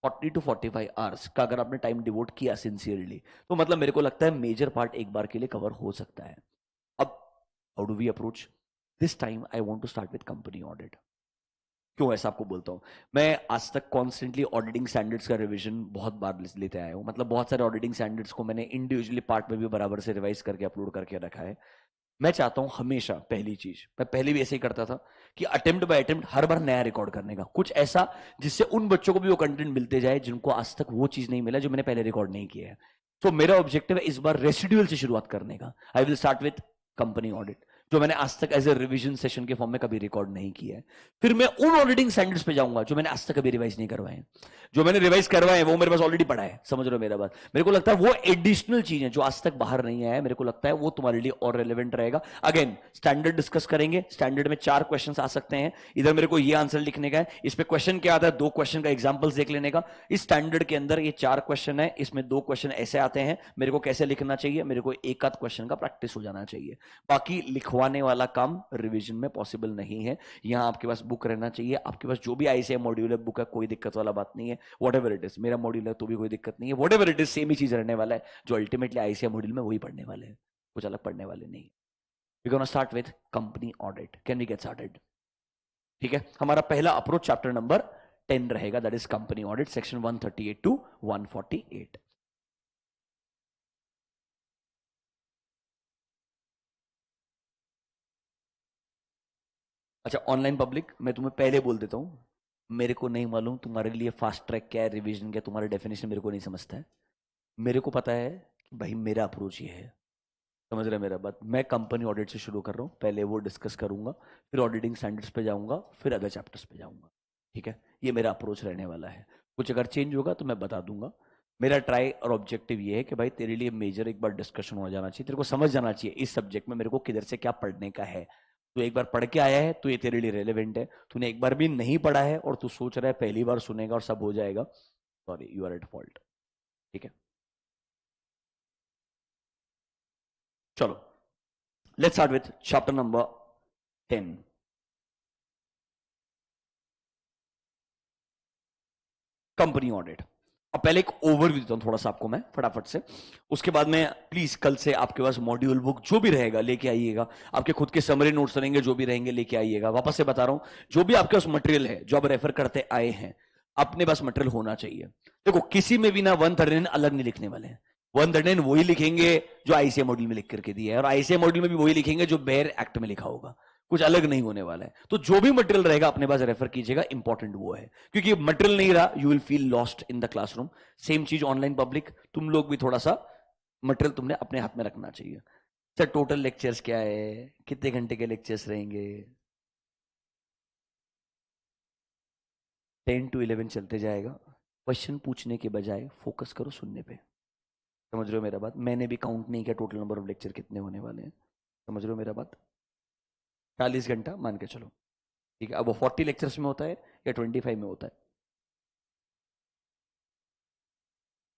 40 टू 45 आवर्स का अगर आपने टाइम डिवोट किया सिंसियरली, तो मतलब मेरे को लगता है मेजर पार्ट एक बार के लिए कवर हो सकता है। अब how do we approach? This time I want to start with company audit, क्यों ऐसा आपको बोलता हूं? मैं आज तक कॉन्स्टेंटली ऑडिटिंग स्टैंडर्ड्स का रिवीजन बहुत बार लेते आया हूं, मतलब बहुत सारे ऑडिटिंग स्टैंडर्ड्स को मैंने इंडिविजुअली पार्ट में भी बराबर से रिवाइज करके अपलोड करके रखा है। मैं चाहता हूं हमेशा, पहली चीज मैं पहले भी ऐसे ही करता था कि अटेम्प्ट बाय अटेम्प्ट हर बार नया रिकॉर्ड करने का, कुछ ऐसा जिससे उन बच्चों को भी वो कंटेंट मिलते जाए जिनको आज तक वो चीज नहीं मिला जो मैंने पहले रिकॉर्ड नहीं किया है। तो मेरा ऑब्जेक्टिव है इस बार रेसिडुअल से शुरुआत करने का। I will start with company audit, जो मैंने आज तक एज ए रिवीजन सेशन के फॉर्म में कभी रिकॉर्ड नहीं किया है। फिर मैं उन ऑडिटिंग स्टैंडर्ड्स पे जाऊंगा जो मैंने आज तक कभी रिवाइज नहीं करवाए हैं। जो मैंने रिवाइज करवाए वो मेरे पास ऑलरेडी पड़ा है, समझ रहे हो मेरा बात? मेरे को लगता है वो एडिशनल चीज है जो आज तक बाहर नहीं आया है, मेरे को लगता है वो तुम्हारे लिए और रेलेवेंट रहेगा। अगेन स्टैंडर्ड डिस्कस करेंगे, स्टैंडर्ड में 4 क्वेश्चन आ सकते हैं, इधर मेरे को ये आंसर लिखने का है, इस पे क्वेश्चन क्या आता है 2 क्वेश्चन का एग्जाम्पल्स देख लेने का। इस स्टैंडर्ड के अंदर ये 4 क्वेश्चन है, इसमें 2 क्वेश्चन ऐसे आते हैं, मेरे को कैसे लिखना चाहिए, मेरे को एक आध क्वेश्चन का प्रैक्टिस हो जाना चाहिए। बाकी लिखवाने वाला काम रिवीजन में पॉसिबल नहीं है। यहां आपके पास बुक रहना चाहिए, आपके पास जो भी आईसीएम मॉड्यूल है बुक है, कोई दिक्कत वाला बात नहीं है। वट एवर इट इज, मेरा मॉड्यूल है तो भी कोई दिक्कत नहीं है, whatever it is same ही चीज रहने वाला है, जो अल्टीमेटली आईसीएम मॉड्यूल में वही पढ़ने वाले हैं, कुछ अलग पढ़ने वाले नहीं। We gonna start with company audit. Can we get started? ठीक है, हमारा पहला अप्रोच चैप्टर नंबर 10 रहेगा, that is company audit, section 138 to 148। अच्छा, ऑनलाइन पब्लिक, मैं तुम्हें पहले बोल देता हूं, मेरे को नहीं मालूम तुम्हारे लिए फास्ट ट्रैक क्या है, रिवीजन क्या, तुम्हारा डेफिनेशन मेरे को नहीं समझता है। मेरे को पता है कि भाई मेरा अप्रोच ये है, समझ रहे हैं मेरा बात? मैं कंपनी ऑडिट से शुरू कर रहा हूँ, पहले वो डिस्कस करूंगा, फिर ऑडिटिंग स्टैंडर्ड्स पे जाऊंगा, फिर अदर चैप्टर्स पे जाऊंगा। ठीक है, ये मेरा अप्रोच रहने वाला है। कुछ अगर चेंज होगा तो मैं बता दूंगा। मेरा ट्राई और ऑब्जेक्टिव ये है कि भाई तेरे लिए मेजर एक बार डिस्कशन हो जाना चाहिए, तेरे को समझ जाना चाहिए इस सब्जेक्ट में मेरे को किधर से क्या पढ़ने का है। तो एक बार पढ़ के आया है तो ये तेरे लिए रेलेवेंट है, तूने एक बार भी नहीं पढ़ा है और तू सोच रहा है पहली बार सुनेगा और सब हो जाएगा, sorry, you are at fault. ठीक है, चलो let's start with chapter number 10। Company audit. अब पहले एक ओवरव्यू देता हूं थोड़ा सा आपको मैं फटाफट से, उसके बाद में प्लीज कल से आपके पास मॉड्यूल बुक जो भी रहेगा लेके आइएगा, आपके खुद के समरी नोट्स रहेंगे जो भी रहेंगे लेके आइएगा। वापस से बता रहा हूं, जो भी आपके पास मटेरियल है जो आप रेफर करते आए हैं, अपने पास मटेरियल होना चाहिए। देखो किसी में भी ना 139 अलग नहीं लिखने वाले हैं, 139 वही लिखेंगे जो आईसीए मॉड्यूल में लिख करके दिया है, और आईसीए मॉड्यूल में भी वही लिखेंगे जो बेयर एक्ट में लिखा होगा, कुछ अलग नहीं होने वाला है। तो जो भी मटेरियल रहेगा अपने पास रेफर कीजिएगा, इंपॉर्टेंट वो है, क्योंकि मटेरियल नहीं रहा you will feel lost in the classroom. Same चीज ऑनलाइन पब्लिक, तुम लोग भी थोड़ा सा मटेरियल तुमने अपने हाथ में रखना चाहिए। सर टोटल लेक्चर्स क्या है, कितने घंटे के लेक्चर्स रहेंगे? 10 to 11 चलते जाएगा। क्वेश्चन पूछने के बजाय फोकस करो सुनने पे, समझ रहे हो मेरा बात? मैंने भी काउंट नहीं किया टोटल नंबर ऑफ लेक्चर कितने होने वाले हैं, समझ रहे हो मेरा बात? 40 घंटा मान के चलो, ठीक है। अब वो 40 लेक्चर्स में होता है या 25 में होता है?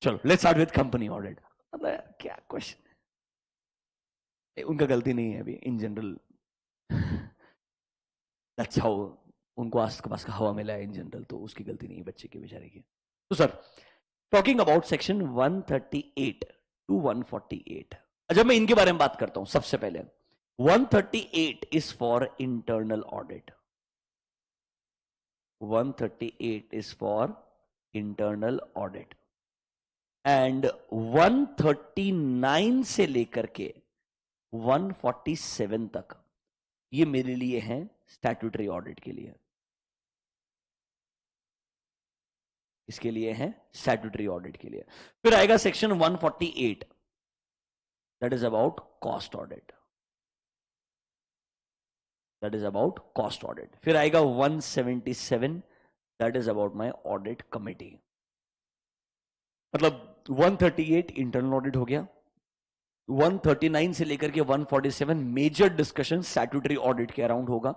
चलो let's start with company audit. अब क्या क्वेश्चन है, उनका गलती नहीं है अभी, इन जनरल दैट्स हाउ, उनको आस पास का हवा मिला है इन जनरल, तो उसकी गलती नहीं है बच्चे की बेचारे की। तो sir talking about section 138 to 148, जब मैं इनके बारे में बात करता हूं, सबसे पहले 138 is for internal audit, 138 is for internal audit, and 139 से लेकर के 147 तक ये मेरे लिए है स्टैट्यूटरी ऑडिट के लिए, इसके लिए है स्टैट्यूटरी ऑडिट के लिए। फिर आएगा section 148, that is about cost audit, that is about cost audit. फिर आएगा 177, that is about my audit committee. मतलब 138 इंटरनल ऑडिट हो गया, 139 से लेकर के 147 मेजर डिस्कशन स्टैट्यूटरी ऑडिट के अराउंड होगा,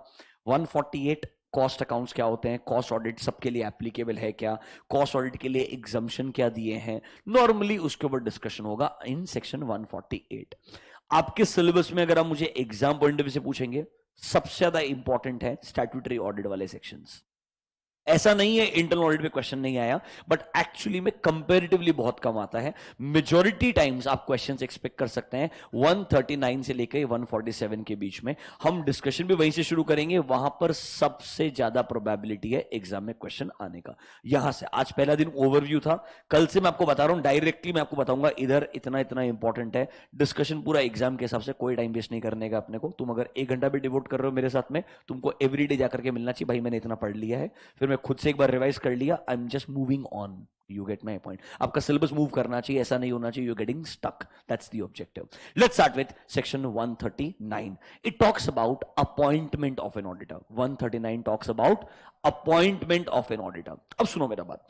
148 कॉस्ट अकाउंट्स क्या होते हैं, कॉस्ट ऑडिट सबके लिए एप्लीकेबल है क्या, कॉस्ट ऑडिट के लिए एग्जम्पशन क्या दिए हैं, नॉर्मली उसके ऊपर डिस्कशन होगा इन सेक्शन 148। आपके सिलेबस में अगर आप मुझे एग्जाम पॉइंट ऑफ व्यू से पूछेंगे, सबसे ज्यादा इंपॉर्टेंट है स्टैट्यूटरी ऑडिट वाले सेक्शंस, ऐसा नहीं है इंटरनल ऑडिट में क्वेश्चन नहीं आया, बट एक्चुअली में कंपैरेटिवली बहुत कम आता है। मेजॉरिटी टाइम्स आप क्वेश्चंस एक्सपेक्ट कर सकते हैं 139 से लेकर 147 के बीच में। हम डिस्कशन भी वहीं से शुरू करेंगे, वहां पर सबसे ज्यादा प्रोबेबिलिटी है एग्जाम में क्वेश्चन आने का। यहां से आज पहला दिन ओवरव्यू था, कल से मैं आपको बता रहा हूं, डायरेक्टली मैं आपको बताऊंगा इधर इतना इतना इंपॉर्टेंट है। डिस्कशन पूरा एग्जाम के हिसाब से, कोई टाइम वेस्ट नहीं करने का अपने को। तुम अगर 1 घंटा भी डिवोट कर रहे हो मेरे साथ में, तुमको एवरीडे जाकर के मिलना चाहिए, भाई मैंने इतना पढ़ लिया है, फिर मैं खुद से एक बार रिवाइज कर लिया, I am just moving on. You get my point. आपका सिलेबस मूव करना चाहिए, ऐसा नहीं होना चाहिए you getting stuck. That's the objective. Let's start with section 139। It talks about appointment of an auditor. 139 talks about appointment of an auditor. अब सुनो मेरा बात,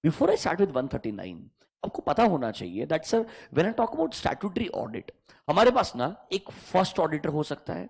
बिफोर आई स्टार्ट विद 139, आपको पता होना चाहिए that sir when I talk about statutory audit, हमारे पास ना एक फर्स्ट ऑडिटर हो सकता है,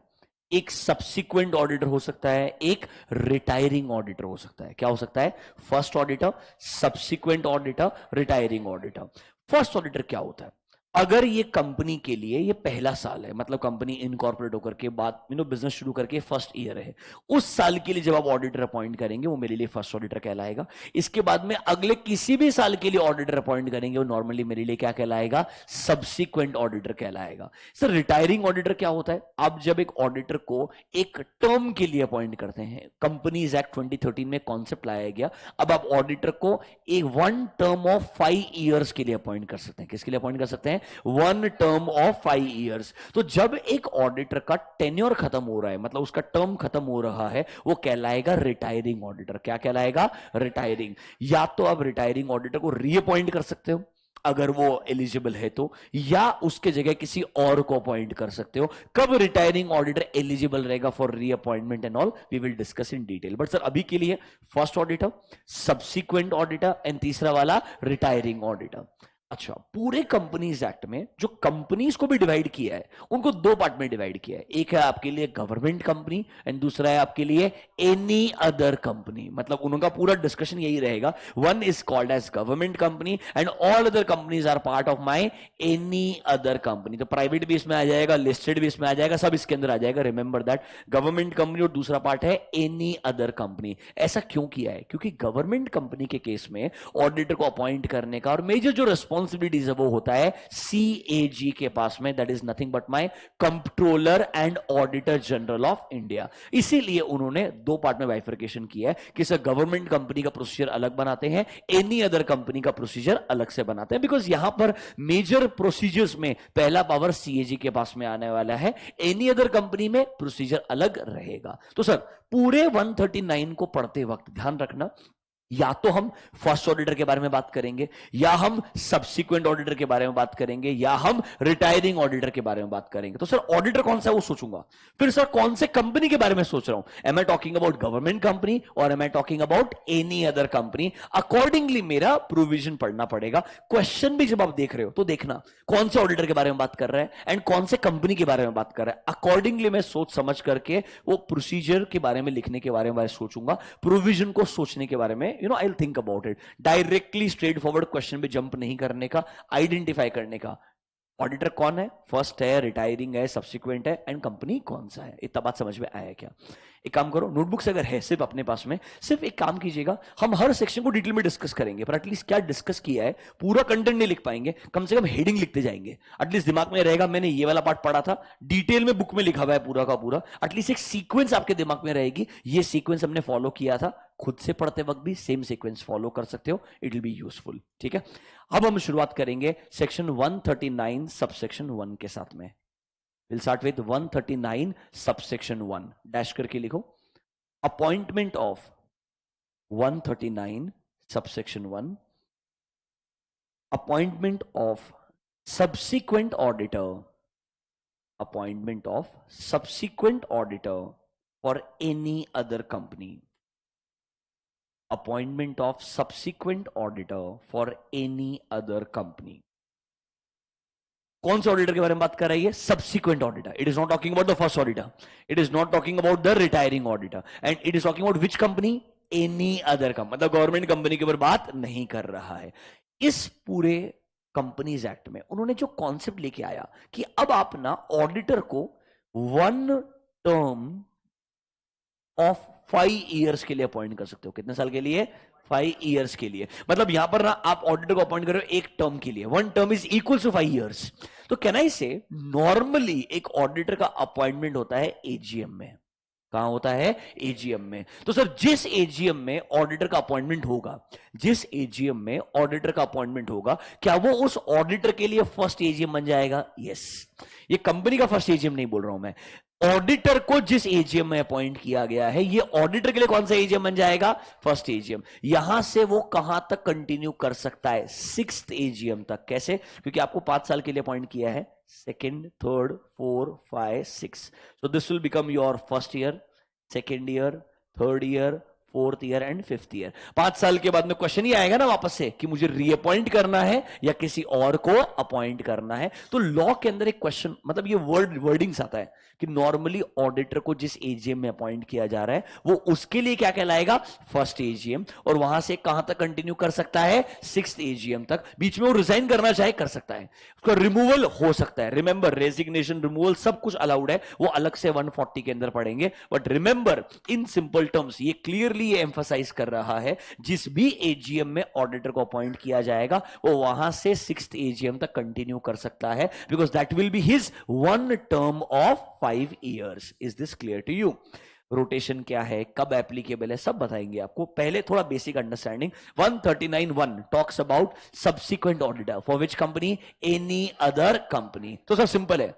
एक सब्सिक्वेंट ऑडिटर हो सकता है, एक रिटायरिंग ऑडिटर हो सकता है। क्या हो सकता है? First auditor, subsequent auditor, retiring auditor. First auditor क्या होता है? अगर ये कंपनी के लिए ये पहला साल है, मतलब कंपनी इनकॉर्पोरेट होकर के बाद बिजनेस शुरू करके फर्स्ट ईयर है, उस साल के लिए जब आप ऑडिटर अपॉइंट करेंगे वो मेरे लिए फर्स्ट ऑडिटर कहलाएगा। इसके बाद में अगले किसी भी साल के लिए ऑडिटर अपॉइंट करेंगे वो नॉर्मली मेरे लिए क्या कहलाएगा? सब्सिक्वेंट ऑडिटर कहलाएगा। सर रिटायरिंग ऑडिटर क्या होता है? आप जब एक ऑडिटर को एक टर्म के लिए अपॉइंट करते हैं, कंपनीज एक्ट 2013 में कॉन्सेप्ट लाया गया, अब आप ऑडिटर को एक 1 टर्म ऑफ 5 ईयर्स के लिए अपॉइंट कर सकते हैं। किसके लिए अपॉइंट कर सकते हैं? 1 टर्म ऑफ 5 ईयर्स। तो जब एक ऑडिटर का टेन्योर खत्म हो रहा है, मतलब उसका टर्म खत्म हो रहा है, वो कहलाएगा रिटायरिंग ऑडिटर। क्या कहलाएगा? रिटायरिंग। या तो आप रिटायरिंग ऑडिटर को रीअपॉइंट कर सकते हो अगर वो एलिजिबल है तो, या उसके जगह किसी और को अपॉइंट कर सकते हो। कब रिटायरिंग ऑडिटर एलिजिबल रहेगा for reappointment and all, we will discuss in detail. But sir अभी के लिए first auditor, subsequent auditor and तीसरा वाला रिटायरिंग ऑडिटर। अच्छा, पूरे कंपनीज एक्ट में जो कंपनीज को भी डिवाइड किया है उनको 2 पार्ट में डिवाइड किया है। एक है आपके लिए गवर्नमेंट कंपनी एंड दूसरा है आपके लिए एनी अदर कंपनी। मतलब उनका पूरा डिस्कशन यही रहेगा, one is called as government company and all other companies are part of my any other company. तो प्राइवेट भी इसमें आ जाएगा, लिस्टेड भी इसमें आ जाएगा, सब इसके अंदर आ जाएगा। रिमेंबर दैट, गवर्नमेंट कंपनी और दूसरा पार्ट है एनी अदर कंपनी। ऐसा क्यों किया है? क्योंकि गवर्नमेंट कंपनी के केस में ऑडिटर को अपॉइंट करने का और मेजर जो रिस्पॉन्सिबिलिटीज है वो होता है सीएजी के पास में, that is nothing but my controller and auditor general of India. इसीलिए उन्होंने 2 पार्ट में बाइफर्केशन किया है कि सर गवर्नमेंट कंपनी का प्रोसीजर अलग बनाते हैं, एनी अदर कंपनी का प्रोसीजर अलग से बनाते हैं, बिकॉज यहां पर मेजर प्रोसीजर्स में पहला पावर सीएजी के पास में आने वाला है, एनी अदर कंपनी में प्रोसीजर अलग रहेगा। तो सर पूरे 139 को पढ़ते वक्त ध्यान रखना, या तो हम फर्स्ट ऑडिटर के बारे में बात करेंगे, या हम सब्सिक्वेंट ऑडिटर के बारे में बात करेंगे, या हम रिटायरिंग ऑडिटर के बारे में बात करेंगे। तो सर ऑडिटर कौन सा है वो सोचूंगा, फिर सर कौन से कंपनी के बारे में सोच रहा हूं, am I talking about government company और am I talking about any other company. Accordingly मेरा प्रोविजन पढ़ना पड़ेगा। क्वेश्चन भी जब आप देख रहे हो तो देखना कौन से ऑडिटर के बारे में बात कर रहा है एंड कौन से कंपनी के बारे में बात कर रहा है। अकॉर्डिंगली मैं सोच समझ करके वो प्रोसीजर के बारे में लिखने के बारे में सोचूंगा, प्रोविजन को सोचने के बारे में I think about it. Directly straight forward question पे जंप नहीं करने का, आइडेंटिफाई करने का। ऑडिटर कौन है, फर्स्ट है, रिटायरिंग है, सब्सिक्वेंट है एंड कंपनी कौन सा है। इतना बात समझ में आया क्या? एक काम करो, नोटबुक्स अगर है सिर्फ अपने पास में, सिर्फ एक काम कीजिएगा, हम हर सेक्शन को डिटेल में डिस्कस करेंगे, पर एटलीस्ट क्या डिस्कस किया है पूरा कंटेंट नहीं लिख पाएंगे, कम से कम हेडिंग लिखते जाएंगे। एटलीस्ट दिमाग में रहेगा मैंने ये वाला पार्ट पढ़ा था, डिटेल में बुक में लिखा हुआ है पूरा का पूरा। एटलीस्ट एक सीक्वेंस आपके दिमाग में रहेगी, ये सीक्वेंस हमने फॉलो किया था। खुद से पढ़ते वक्त भी सेम सीक्वेंस फॉलो कर सकते हो, इट विल बी यूजफुल। ठीक है, अब हम शुरुआत करेंगे सेक्शन 139 सबसेक्शन 1 के साथ में। Will start with 139 subsection 1, dash करके लिखो। Appointment of 139 subsection 1, appointment of subsequent auditor, appointment of subsequent auditor for any other company, appointment of subsequent auditor for any other company। कौन से ऑडिटर के बारे में बात कर रही है? Subsequent auditor. It is not talking about the first auditor, it is not talking about the retiring auditor and it is talking about which company? Any other company. मतलब गवर्नमेंट कंपनी के ऊपर बात नहीं कर रहा है। इस पूरे कंपनीज एक्ट में उन्होंने जो कॉन्सेप्ट लेके आया कि अब आप ना ऑडिटर को 1 टर्म ऑफ 5 ईयर्स के लिए अपॉइंट कर सकते हो। कितने साल के लिए? 5 ईयर्स के लिए। मतलब यहां पर ना आप ऑडिटर को अपॉइंट कर रहे हो एक टर्म के लिए, 1 term is equal to 5 years. तो कैन आई से नॉर्मली एक ऑडिटर का अपॉइंटमेंट होता है एजीएम में। कहां होता है? एजीएम में। तो सर जिस एजीएम में ऑडिटर का अपॉइंटमेंट होगा, जिस एजीएम में ऑडिटर का अपॉइंटमेंट होगा, क्या वो उस ऑडिटर के लिए फर्स्ट एजीएम बन जाएगा? यस। ये कंपनी का फर्स्ट एजीएम नहीं बोल रहा हूं मैं, ऑडिटर को जिस एजीएम में अपॉइंट किया गया है, ये ऑडिटर के लिए कौन सा एजीएम बन जाएगा? First AGM. यहां से वो कहां तक कंटिन्यू कर सकता है? 6th एजीएम तक। कैसे? क्योंकि आपको 5 साल के लिए अपॉइंट किया है, second, third, 4, 5, 6। So this will become your first year, second year, third year, 4th year and 5th year। 5 साल के बाद में क्वेश्चन ही आएगा ना वापस से कि मुझे रीअपॉइंट करना है या किसी और को अपॉइंट करना है। तो लॉ के अंदर एक क्वेश्चन, मतलब ये वर्डिंग्स आता है कि नॉर्मली ऑडिटर को जिस एजीएम में अपॉइंट किया जा रहा है वो उसके लिए क्या कहलाएगा? First AGM. और वहां से कहां तक कंटिन्यू कर सकता है? 6th एजीएम तक। बीच में वो रिजाइन करना चाहे कर सकता है, उसका रिमूवल हो सकता है। रिमेंबर, रेजिग्नेशन, रिमूवल सब कुछ अलाउड है, वो अलग से 140 के अंदर पढ़ेंगे। But remember, in simple terms ये क्लियरली एम्फसाइज कर रहा है, जिस भी एजीएम में ऑडिटर को अपॉइंट किया जाएगा वो वहां से 6th एजीएम तक कंटिन्यू कर सकता है, because that will be his 1 term of 5 years. Is this clear to you? Rotation क्या है, कब एप्लीकेबल है, सब बताएंगे आपको। पहले थोड़ा basic understanding. 139(1) talks about subsequent auditor for which company? Any other company. तो सब सिंपल है,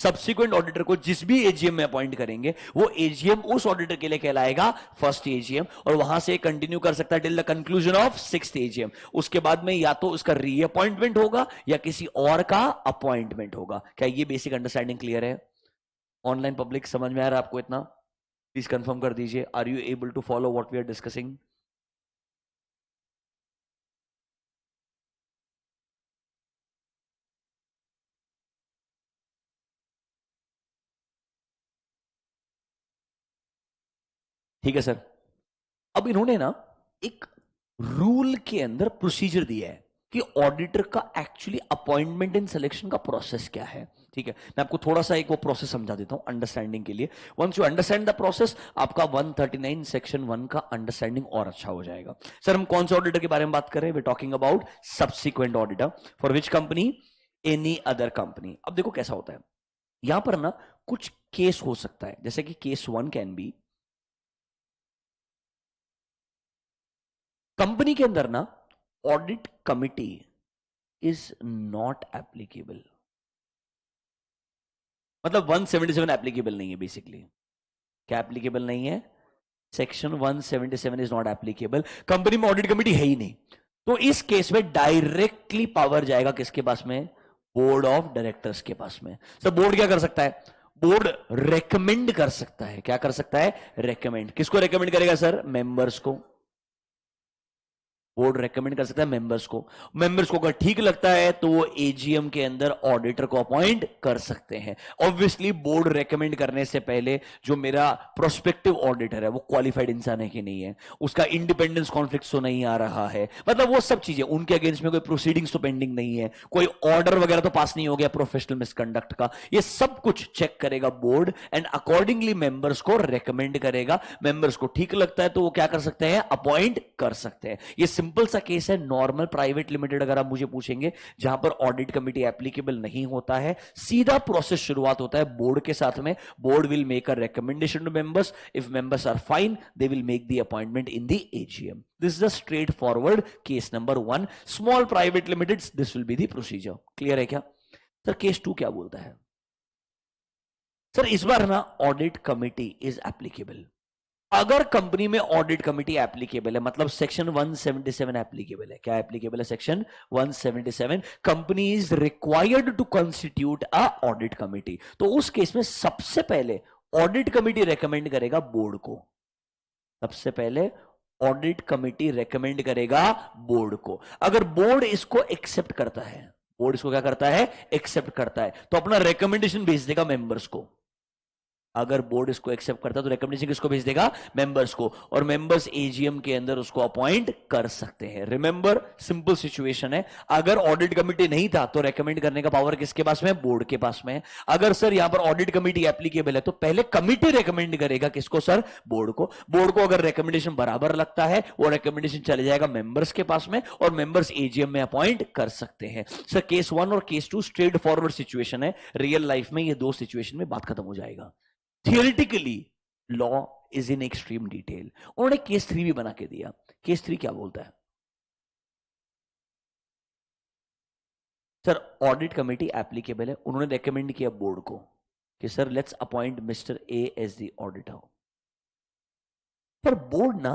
सब्सिक्वेंट ऑडिटर को जिस भी एजीएम में अपॉइंट करेंगे वो एजीएम उस ऑडिटर के लिए कहलाएगा फर्स्ट एजीएम, और वहां से कंटिन्यू कर सकता है till the conclusion of 6th AGM. उसके बाद में या तो उसका रीअपॉइंटमेंट होगा या किसी और का अपॉइंटमेंट होगा। क्या ये बेसिक अंडरस्टैंडिंग क्लियर है? ऑनलाइन पब्लिक समझ में आ रहा है आपको इतना? प्लीज कंफर्म कर दीजिए, are you able to follow what we are discussing? ठीक है सर। अब इन्होंने ना एक रूल के अंदर प्रोसीजर दिया है कि ऑडिटर का एक्चुअली अपॉइंटमेंट एंड सिलेक्शन का प्रोसेस क्या है। ठीक है, मैं आपको थोड़ा सा एक वो प्रोसेस समझा देता हूं अंडरस्टैंडिंग के लिए। Once you understand the process, आपका 139 सेक्शन 1 का अंडरस्टैंडिंग और अच्छा हो जाएगा। सर हम कौन से ऑडिटर के बारे में बात कर रहे हैं? We talking about subsequent auditor for which company? Any other company. अब देखो कैसा होता है, यहां पर ना कुछ केस हो सकता है, जैसे कि केस 1 कैन बी, कंपनी के अंदर ना audit committee is not applicable. मतलब 177 एप्लीकेबल नहीं है बेसिकली। क्या एप्लीकेबल नहीं है? Section 177 is not applicable. Company में ऑडिट कमिटी है ही नहीं, तो इस केस में डायरेक्टली पावर जाएगा किसके पास में? बोर्ड ऑफ डायरेक्टर्स के पास में। सर बोर्ड क्या कर सकता है? बोर्ड रेकमेंड कर सकता है। क्या कर सकता है? रेकमेंड। किसको रेकमेंड करेगा सर? मेंबर्स को। बोर्ड रेकमेंड कर सकता है मेंबर्स को। मेंबर्स को अगर ठीक लगता है तो वो एजीएम के अंदर ऑडिटर को अपॉइंट कर सकते हैं। ऑब्वियसली बोर्ड रेकमेंड करने से पहले जो मेरा प्रोस्पेक्टिव ऑडिटर है वो क्वालिफाइड इंसान है कि नहीं है, उसका इंडिपेंडेंस कॉन्फ्लिक्ट तो नहीं आ रहा है, मतलब वो सब चीजें, उनके अगेंस्ट में कोई प्रोसीडिंग्स तो पेंडिंग नहीं है, कोई ऑर्डर वगैरह तो पास नहीं हो गया प्रोफेशनल मिसकंडक्ट का, ये सब कुछ चेक करेगा बोर्ड एंड अकॉर्डिंगली मेंबर्स को रेकमेंड करेगा। मेंबर्स को ठीक लगता है तो वो क्या कर सकते हैं? अपॉइंट कर सकते हैं। ये सिंपल सा केस है नॉर्मल प्राइवेट लिमिटेड। अगर आप मुझे पूछेंगे जहां पर ऑडिट कमिटी एप्लीकेबल नहीं होता है, सीधा प्रोसेस शुरुआत होता है बोर्ड के साथ में। Board will make a recommendation to members, if members are fine they will make the appointment in the AGM. This is a straight forward case number 1। Small private limited, this will be the procedure. Clear है क्या? Sir case 2 क्या बोलता है? Sir इस बार ना audit committee is applicable. अगर कंपनी में ऑडिट कमिटी एप्लीकेबल है, मतलब सेक्शन 177 एप्लीकेबल है। क्या एप्लीकेबल है? Section 177। Company is required to constitute a audit committee. तो उस केस में सबसे पहले ऑडिट कमिटी रेकमेंड करेगा बोर्ड को। सबसे पहले ऑडिट कमिटी रेकमेंड करेगा बोर्ड को। अगर बोर्ड इसको एक्सेप्ट करता है, बोर्ड इसको क्या करता है? एक्सेप्ट करता है, तो अपना रेकमेंडेशन भेज देगा मेंबर्स को। अगर बोर्ड इसको एक्सेप्ट करता है तो रिकमेंडेशन किसको भेज देगा? मेंबर्स को, और मेंबर्स एजीएम के अंदर उसको अपॉइंट कर सकते हैं। रिमेंबर, सिंपल सिचुएशन है। अगर ऑडिट कमिटी नहीं था तो रेकमेंड करने का पावर किसके पास में है? बोर्ड के पास में है। अगर सर यहां पर ऑडिट कमिटी एप्लीकेबल है तो पहले कमिटी रेकमेंड करेगा किसको सर? बोर्ड को। बोर्ड को अगर रिकमेंडेशन बराबर लगता है वो रिकमेंडेशन चले जाएगा मेंबर्स के पास में, और मेंबर्स एजीएम में अपॉइंट कर सकते हैं। सर केस 1 और केस 2 स्ट्रेट फॉरवर्ड सिचुएशन है। रियल लाइफ में ये दो सिचुएशन में बात खत्म हो जाएगा। Theoretically law is in extreme detail. उन्होंने केस 3 भी बना के दिया। केस 3 क्या बोलता है? सर ऑडिट कमेटी एप्लीकेबल है, उन्होंने रेकमेंड किया बोर्ड को कि sir let's appoint mister A as the auditor, पर बोर्ड ना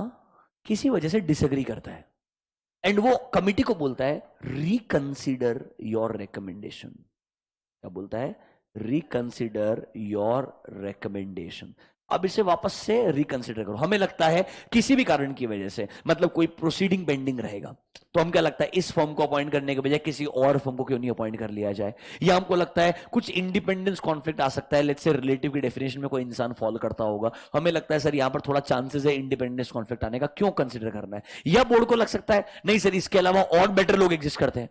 किसी वजह से डिसएग्री करता है एंड वो कमिटी को बोलता है रिकंसीडर योर रिकमेंडेशन। क्या बोलता है? Reconsider your recommendation. अब इसे वापस से रिकंसिडर करो। हमें लगता है किसी भी कारण की वजह से, मतलब कोई प्रोसीडिंग पेंडिंग रहेगा, तो हम क्या लगता है इस फर्म को अपॉइंट करने के बजाय किसी और फर्म को क्यों नहीं अपॉइंट कर लिया जाए? या हमको लगता है कुछ इंडिपेंडेंस कॉन्फ्लिक्ट आ सकता है, लेट्स से रिलेटिव की डेफिनेशन में कोई इंसान फॉलो करता होगा, हमें लगता है सर यहां पर थोड़ा चांसेस है इंडिपेंडेंस कॉन्फ्लिक्ट आने का, क्यों कंसिडर करना है? या बोर्ड को लग सकता है नहीं सर इसके अलावा और बेटर लोग एग्जिस्ट करते हैं,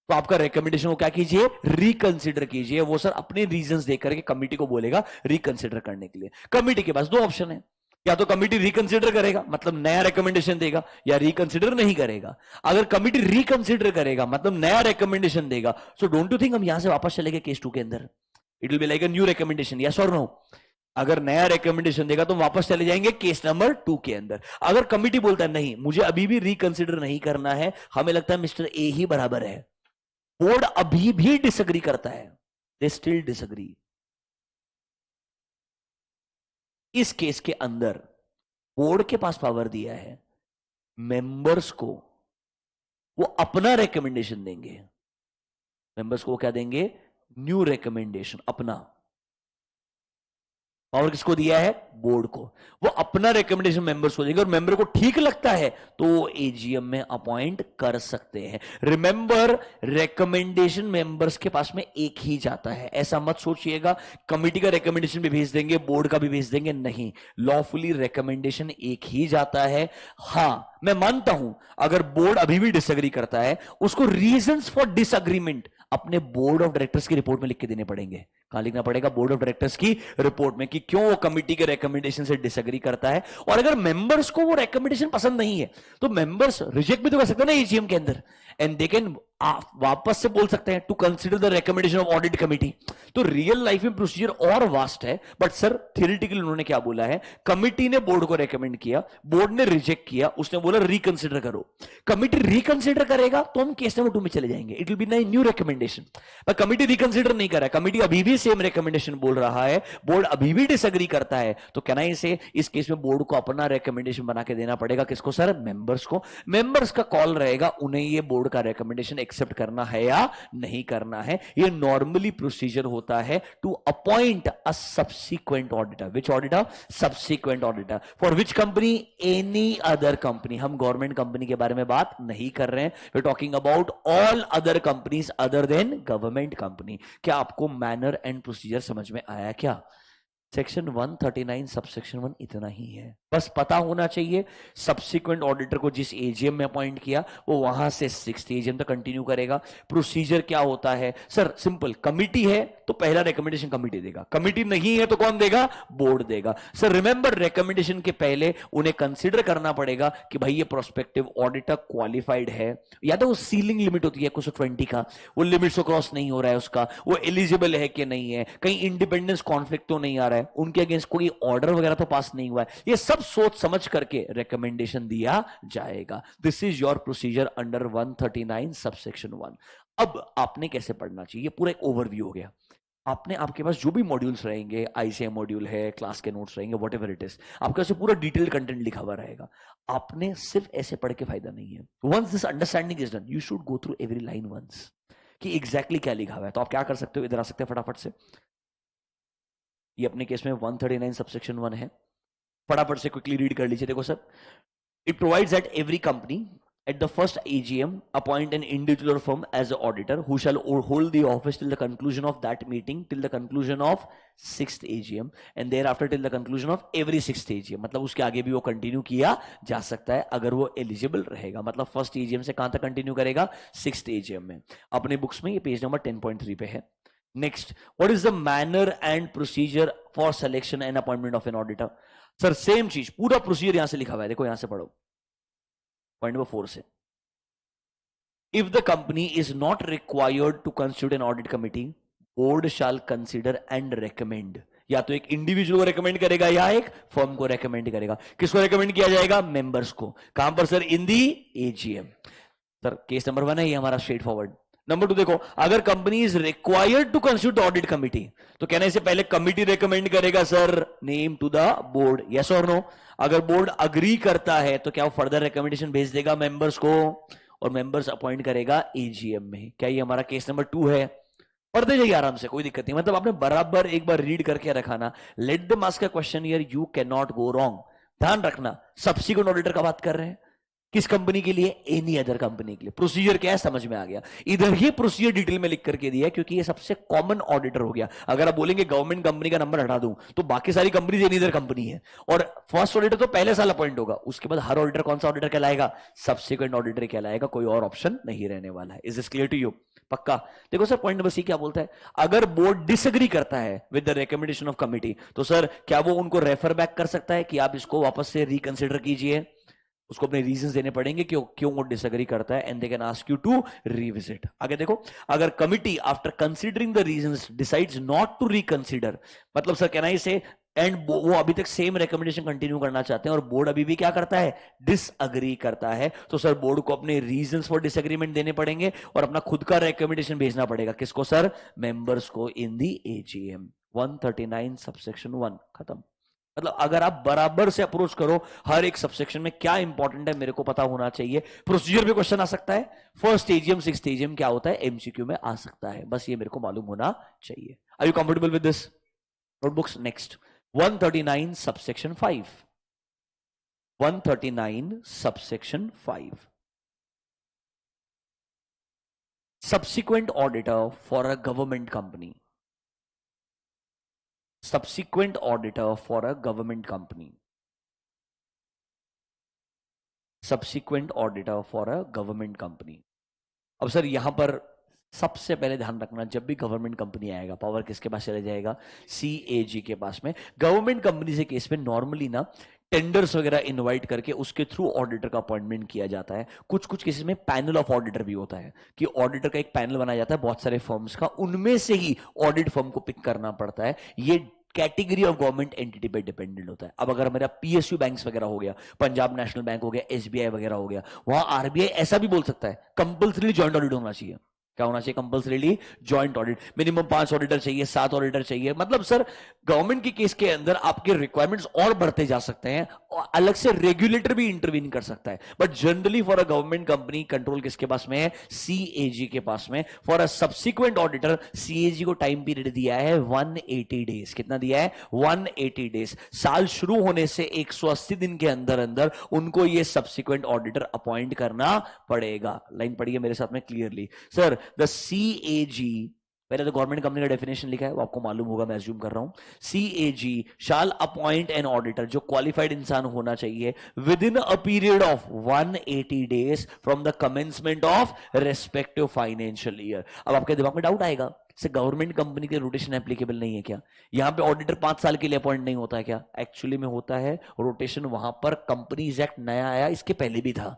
तो आपका रिकमेंडेशन को क्या कीजिए? रिकंसिडर कीजिए। वो सर अपने रीजंस देकर के कमिटी को बोलेगा रिकंसिडर करने के लिए। कमिटी के पास दो ऑप्शन है, या तो कमिटी रिकंसिडर करेगा मतलब नया रिकमेंडेशन देगा, या रिकंसिडर नहीं करेगा। अगर कमिटी रिकंसिडर करेगा मतलब नया रिकमेंडेशन देगा, सो डोंट यू थिंक हम यहां से वापस चलेंगे केस 2 के अंदर? It will be like a new recommendation, yes और नो? अगर नया रिकमेंडेशन देगा तो वापस चले जाएंगे केस नंबर 2 के अंदर। अगर कमिटी बोलता है नहीं मुझे अभी भी रिकंसिडर नहीं करना है, हमें लगता है मिस्टर ए ही बराबर है, बोर्ड अभी भी डिसएग्री करता है, दे स्टिल डिसएग्री, इस केस के अंदर बोर्ड के पास पावर दिया है मेंबर्स को, वो अपना रिकमेंडेशन देंगे। मेंबर्स को क्या देंगे? न्यू रिकमेंडेशन अपना। पावर किसको दिया है? बोर्ड को। वो अपना रिकमेंडेशन मेंबर्स को देंगे, और मेंबर को ठीक लगता है तो एजीएम में अपॉइंट कर सकते हैं। रिमेंबर, रिकमेंडेशन मेंबर्स के पास में एक ही जाता है, ऐसा मत सोचिएगा कमिटी का रिकमेंडेशन भी भेज देंगे बोर्ड का भी भेज देंगे, नहीं, लॉफुली रिकमेंडेशन एक ही जाता है। हां मैं मानता हूं अगर बोर्ड अभी भी डिसएग्री करता है, उसको रीजंस फॉर डिसएग्रीमेंट अपने बोर्ड ऑफ डायरेक्टर्स की रिपोर्ट में लिख के देने पड़ेंगे। कहां लिखना पड़ेगा? बोर्ड ऑफ डायरेक्टर्स की रिपोर्ट में, कि क्यों वो कमिटी के रिकमेंडेशन से डिसएग्री करता है। और अगर मेंबर्स को वो रिकमेंडेशन पसंद नहीं है तो मेंबर्स रिजेक्ट भी तो कर सकते हैं ना एजीएम के अंदर, एंड दे कैन वापस से बोल सकते हैं to consider the recommendation of audit committee. तो रियल लाइफ में प्रोसीजर और वास्ट है, बट सर थियोरेटिकली उन्होंने क्या बोला है? कमिटी ने बोर्ड को रिकमेंड किया, बोर्ड ने रिजेक्ट किया, उसने बोला रिकंसिडर करो। कमिटी रिकंसिडर करेगा तो हम केस नंबर 2 में चले जाएंगे, it will B new recommendation. पर कमिटी रिकंसिडर नहीं कर रहा है, कमिटी अभी भी सेम रिकमेंडेशन बोल रहा है, बोर्ड अभी भी डिसएग्री करता है, तो कहना इसे इस केस में बोर्ड को अपना रिकमेंडेशन बना के देना पड़ेगा। किसको सर? मेंबर्स को। मेंबर्स का कॉल रहेगा उन्हें ये बोर्ड का रिकमेंडेशन एक्सेप्ट करना है या नहीं करना है। ये नॉर्मली प्रोसीजर होता है to appoint a subsequent auditor. Which auditor? Subsequent auditor. For which company? Any other company. हम गवर्नमेंट कंपनी के बारे में बात नहीं कर रहे हैं, we talking about all other companies other than government company. क्या आपको मैनर एंड प्रोसीजर समझ में आया क्या? सेक्शन 139 सबसेक्शन 1 इतना ही है, बस पता होना चाहिए सब्सिक्वेंट ऑडिटर को जिस एजीएम में अपॉइंट किया वो वहां से 6th एजीएम तक कंटिन्यू करेगा। प्रोसीजर क्या होता है सर? सिंपल, कमिटी है तो पहला रिकमेंडेशन कमिटी देगा, कमिटी नहीं है तो कौन देगा? बोर्ड देगा। सर रिमेंबर, रिकमेंडेशन के पहले उन्हें कंसीडर करना पड़ेगा कि भाई ये प्रोस्पेक्टिव ऑडिटर क्वालिफाइड है, या तो वो सीलिंग लिमिट होती है कुछ 20 का, वो लिमिट को क्रॉस नहीं हो रहा है उसका, वो एलिजिबल है कि नहीं है, कहीं इंडिपेंडेंस कॉन्फ्लिक्ट तो नहीं आ रहा है, उनके अगेंस्ट कोई ऑर्डर वगैरह तो पास नहीं हुआ है, ये सब सोच समझ करके रिकमेंडेशन दिया जाएगा। This is your procedure under 139 subsection 1। अब आपने कैसे पढ़ना चाहिए, पूरा एक ओवरव्यू हो गया। आपने, आपके पास जो भी मॉड्यूल्स रहेंगे, आईसीएम मॉड्यूल है, क्लास के नोट्स रहेंगे, वट एवर इट इज, आपके पास पूरा डिटेल कंटेंट लिखा हुआ रहेगा। आपने सिर्फ ऐसे पढ़ के फायदा नहीं है। Once this understanding is done, you should go through every line once कि एग्जैक्टली क्या लिखा हुआ है। तो आप क्या कर सकते हो, इधर आ सकते हैं फटाफट से। ये अपने केस में 139 सबसेक्शन 1 है, फटाफट से क्विकली रीड कर लीजिए। देखो sir, it provides that every company at the first AGM, appoint an individual or firm as an auditor who shall hold the office till the conclusion of that meeting, till the conclusion of 6th AGM, and thereafter till the conclusion of every 6th AGM. मतलब उसके आगे भी वो continue किया जा सकता है अगर वो एलिजिबल रहेगा. मतलब फर्स्ट AGM से कहां तक कंटिन्यू करेगा? 6th AGM में. अपने बुक्स में ये पेज नंबर 10.3 पे है. Next, what is the manner and procedure for selection and appointment of an auditor? Sir same चीज, पूरा प्रोसीजर यहां से लिखा हुआ है, देखो यहां से पढ़ो पॉइंट नंबर 4 से. If the company is not required to constitute an audit committee, board shall consider and recommend. या तो एक इंडिविजुअल को रेकमेंड करेगा या एक फर्म को रेकमेंड करेगा. किसको रेकमेंड किया जाएगा? मेंबर्स को. कहां पर सर? इन दी एजीएम. सर केस नंबर 1 है ये हमारा स्ट्रेट फॉरवर्ड. नंबर 2 देखो, अगर company is required to constitute audit committee, तो कहने से पहले कमिटी रेकमेंड करेगा sir name to the board, yes और नो. अगर बोर्ड अग्री करता है तो क्या वो फर्दर रिकमेंडेशन भेज देगा मेंबर्स को, और मेंबर्स अपॉइंट करेगा एजीएम में. क्या ये हमारा केस नंबर 2 है? पढ़ते जाइए आराम से, कोई दिक्कत नहीं. मतलब आपने बराबर एक बार रीड करके रखा ना. लेट द मास्क का question here, you can not go wrong. ध्यान रखना, सब्सिक्वेंट ऑडिटर का बात कर रहे हैं. किस कंपनी के लिए? एनी अदर कंपनी के लिए. प्रोसीजर क्या है समझ में आ गया. इधर ही प्रोसीजर डिटेल में लिख करके दिया है क्योंकि ये सबसे कॉमन ऑडिटर हो गया. अगर आप बोलेंगे गवर्नमेंट कंपनी का नंबर हटा दूं तो बाकी सारी कंपनी एनी अदर कंपनी है, और फर्स्ट ऑडिटर तो पहले साल अपॉइंट होगा, उसके बाद हर ऑडिटर कौन सा ऑडिटर कहलाएगा? सब्सिक्वेंट ऑडिटर कहलाएगा. कोई और ऑप्शन नहीं रहने वाला है. Is this clear to you? पक्का? देखो सर पॉइंट नंबर सी क्या बोलता है, अगर बोर्ड डिसएग्री करता है with the recommendation of committee, तो सर क्या वो उनको रेफर बैक कर सकता है कि आप इसको वापस से रिकंसिडर कीजिए? उसको अपने रीजंस देने पड़ेंगे कि क्यों वो डिसएग्री करता है, and they can ask you to revisit. आगे देखो, अगर committee after considering the reasons decides not to reconsider, मतलब सर कहना इसे एंड वो अभी तक सेम रिकमेंडेशन कंटिन्यू करना चाहते हैं और बोर्ड अभी भी क्या करता है? डिसएग्री करता है, तो सर बोर्ड को अपने रीजंस फॉर डिसएग्रीमेंट देने पड़ेंगे और अपना खुद का रिकमेंडेशन भेजना पड़ेगा. किसको सर? मेंबर्स को इन दी एजीएम. 139 सबसेक्शन 1 खत्म. मतलब अगर आप बराबर से अप्रोच करो, हर एक सबसेक्शन में क्या इंपॉर्टेंट है मेरे को पता होना चाहिए. प्रोसीजर पे क्वेश्चन आ सकता है, फर्स्ट एजीएम 6th एजीएम क्या होता है एमसीक्यू में आ सकता है, बस ये मेरे को मालूम होना चाहिए. Are you comfortable with this? Notebooks. Next, 139 subsection 5. 139 subsection 5. Subsequent auditor for a government company. Subsequent auditor for a government company. Subsequent auditor for a government company. अब सर यहां पर सबसे पहले ध्यान रखना, जब भी गवर्नमेंट कंपनी आएगा पावर किसके पास चले जाएगा? सीएजी के पास में. गवर्नमेंट कंपनी से केस में नॉर्मली ना टेंडर्स वगैरह इनवाइट करके उसके थ्रू ऑडिटर का अपॉइंटमेंट किया जाता है. कुछ कुछ केसेस में पैनल ऑफ ऑडिटर भी होता है कि ऑडिटर का एक पैनल बनाया जाता है बहुत सारे फर्म्स का, उनमें से ही ऑडिट फर्म को पिक करना पड़ता है. ये कैटेगरी ऑफ गवर्नमेंट एंटिटी पे डिपेंडेंट होता है. अब अगर मेरा पीएसयू बैंक्स वगैरह हो गया, पंजाब नेशनल बैंक हो गया, एसबीआई वगैरह हो गया, वहां आरबीआई ऐसा भी बोल सकता है कंपल्सरी जॉइंट ऑडिट होना चाहिए. क्या होना चाहिए? Compulsorily joint audit. Minimum 5 auditor चाहिए, 7 ऑडिटर चाहिए. मतलब सर गवर्नमेंट के केस के अंदर आपके रिक्वायरमेंट्स और बढ़ते जा सकते हैं और अलग से रेगुलेटर भी इंटरवीन कर सकता है. But generally for a government company control किसके पास में है? सीएजी के पास में. For a subsequent auditor CAG को टाइम पीरियड दिया है 180 डेज. कितना दिया है? 180 डेज. साल शुरू होने से 180 दिन के अंदर अंदर उनको ये सब्सिक्वेंट ऑडिटर अपॉइंट करना पड़ेगा. लाइन पढ़िए मेरे साथ में क्लियरली. सर द सीएजी, पहले तो गवर्नमेंट कंपनी का डेफिनेशन लिखा है वो आपको मालूम होगा, मैं अज्यूम कर रहा हूं. CAG shall appoint an auditor, जो क्वालिफाइड इंसान होना चाहिए, within a period of 180 days from the commencement of respective financial year. अब आपके दिमाग में डाउट आएगा, से गवर्नमेंट कंपनी के रोटेशन एप्लीकेबल नहीं है क्या? यहां पे ऑडिटर 5 साल के लिए अपॉइंट नहीं होता है क्या? एक्चुअली में होता है रोटेशन. वहां पर कंपनीज एक्ट नया आया, इसके पहले भी था.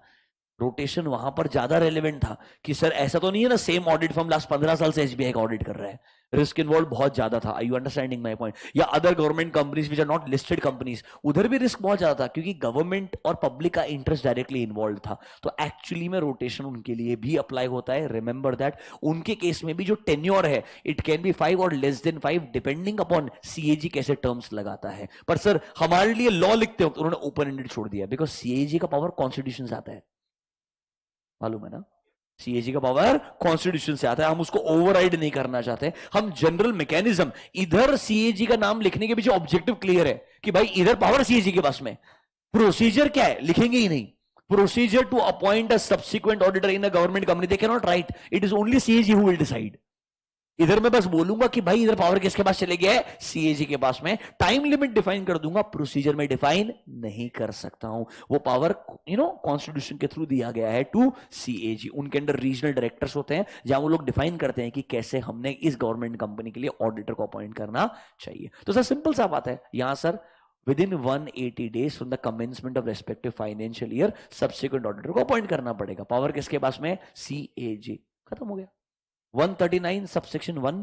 रोटेशन वहां पर ज्यादा रेलेवेंट था कि सर ऐसा तो नहीं है ना सेम ऑडिट फर्म लास्ट 15 साल से एसबीआई का ऑडिट कर रहा है. रिस्क इन्वॉल्व बहुत ज्यादा था. I you understanding my point? या other government companies which are not listed companies, उधर भी रिस्क बहुत ज्यादा था क्योंकि गवर्नमेंट और पब्लिक का इंटरेस्ट डायरेक्टली इन्वॉल्व था. तो एक्चुअली में रोटेशन उनके लिए भी अप्लाई होता है. Remember that. उनके केस में भी जो टेन्योर है इट कैन बी 5 और less than 5 depending upon CAG कैसे टर्म्स लगाता है. पर सर हमारे लिए लॉ लिखते हो तो उन्होंने ओपन एंडेड छोड़ दिया बिकॉज सीएजी का पावर कॉन्स्टिट्यूशन से आता है. मालूम है ना? सीएजी का पावर कॉन्स्टिट्यूशन से आता है. हम उसको ओवरराइड नहीं करना चाहते. हम जनरल मैकेनिज्म, इधर सीएजी का नाम लिखने के पीछे ऑब्जेक्टिव क्लियर है कि भाई इधर पावर सीएजी के पास में, प्रोसीजर क्या है लिखेंगे ही नहीं. procedure to appoint a subsequent auditor in a government company, they cannot write. It is only CAG who will decide. इधर मैं बस बोलूंगा कि भाई इधर पावर किसके पास चले गया है, सीएजी के पास में. टाइम लिमिट डिफाइन कर दूंगा, प्रोसीजर में डिफाइन नहीं कर सकता हूं. वो पावर कॉन्स्टिट्यूशन के थ्रू दिया गया है टू सीएजी. उनके अंदर रीजनल डायरेक्टर्स होते हैं जहां वो लोग डिफाइन करते हैं कि कैसे हमने इस गवर्नमेंट कंपनी के लिए ऑडिटर को अपॉइंट करना चाहिए. तो सर सिंपल सा बात है यहां sir, within 180 days from the commencement of respective financial year subsequent auditor को अपॉइंट करना पड़ेगा. पावर किसके पास में, सीएजी. खत्म हो गया. 139 subsection 1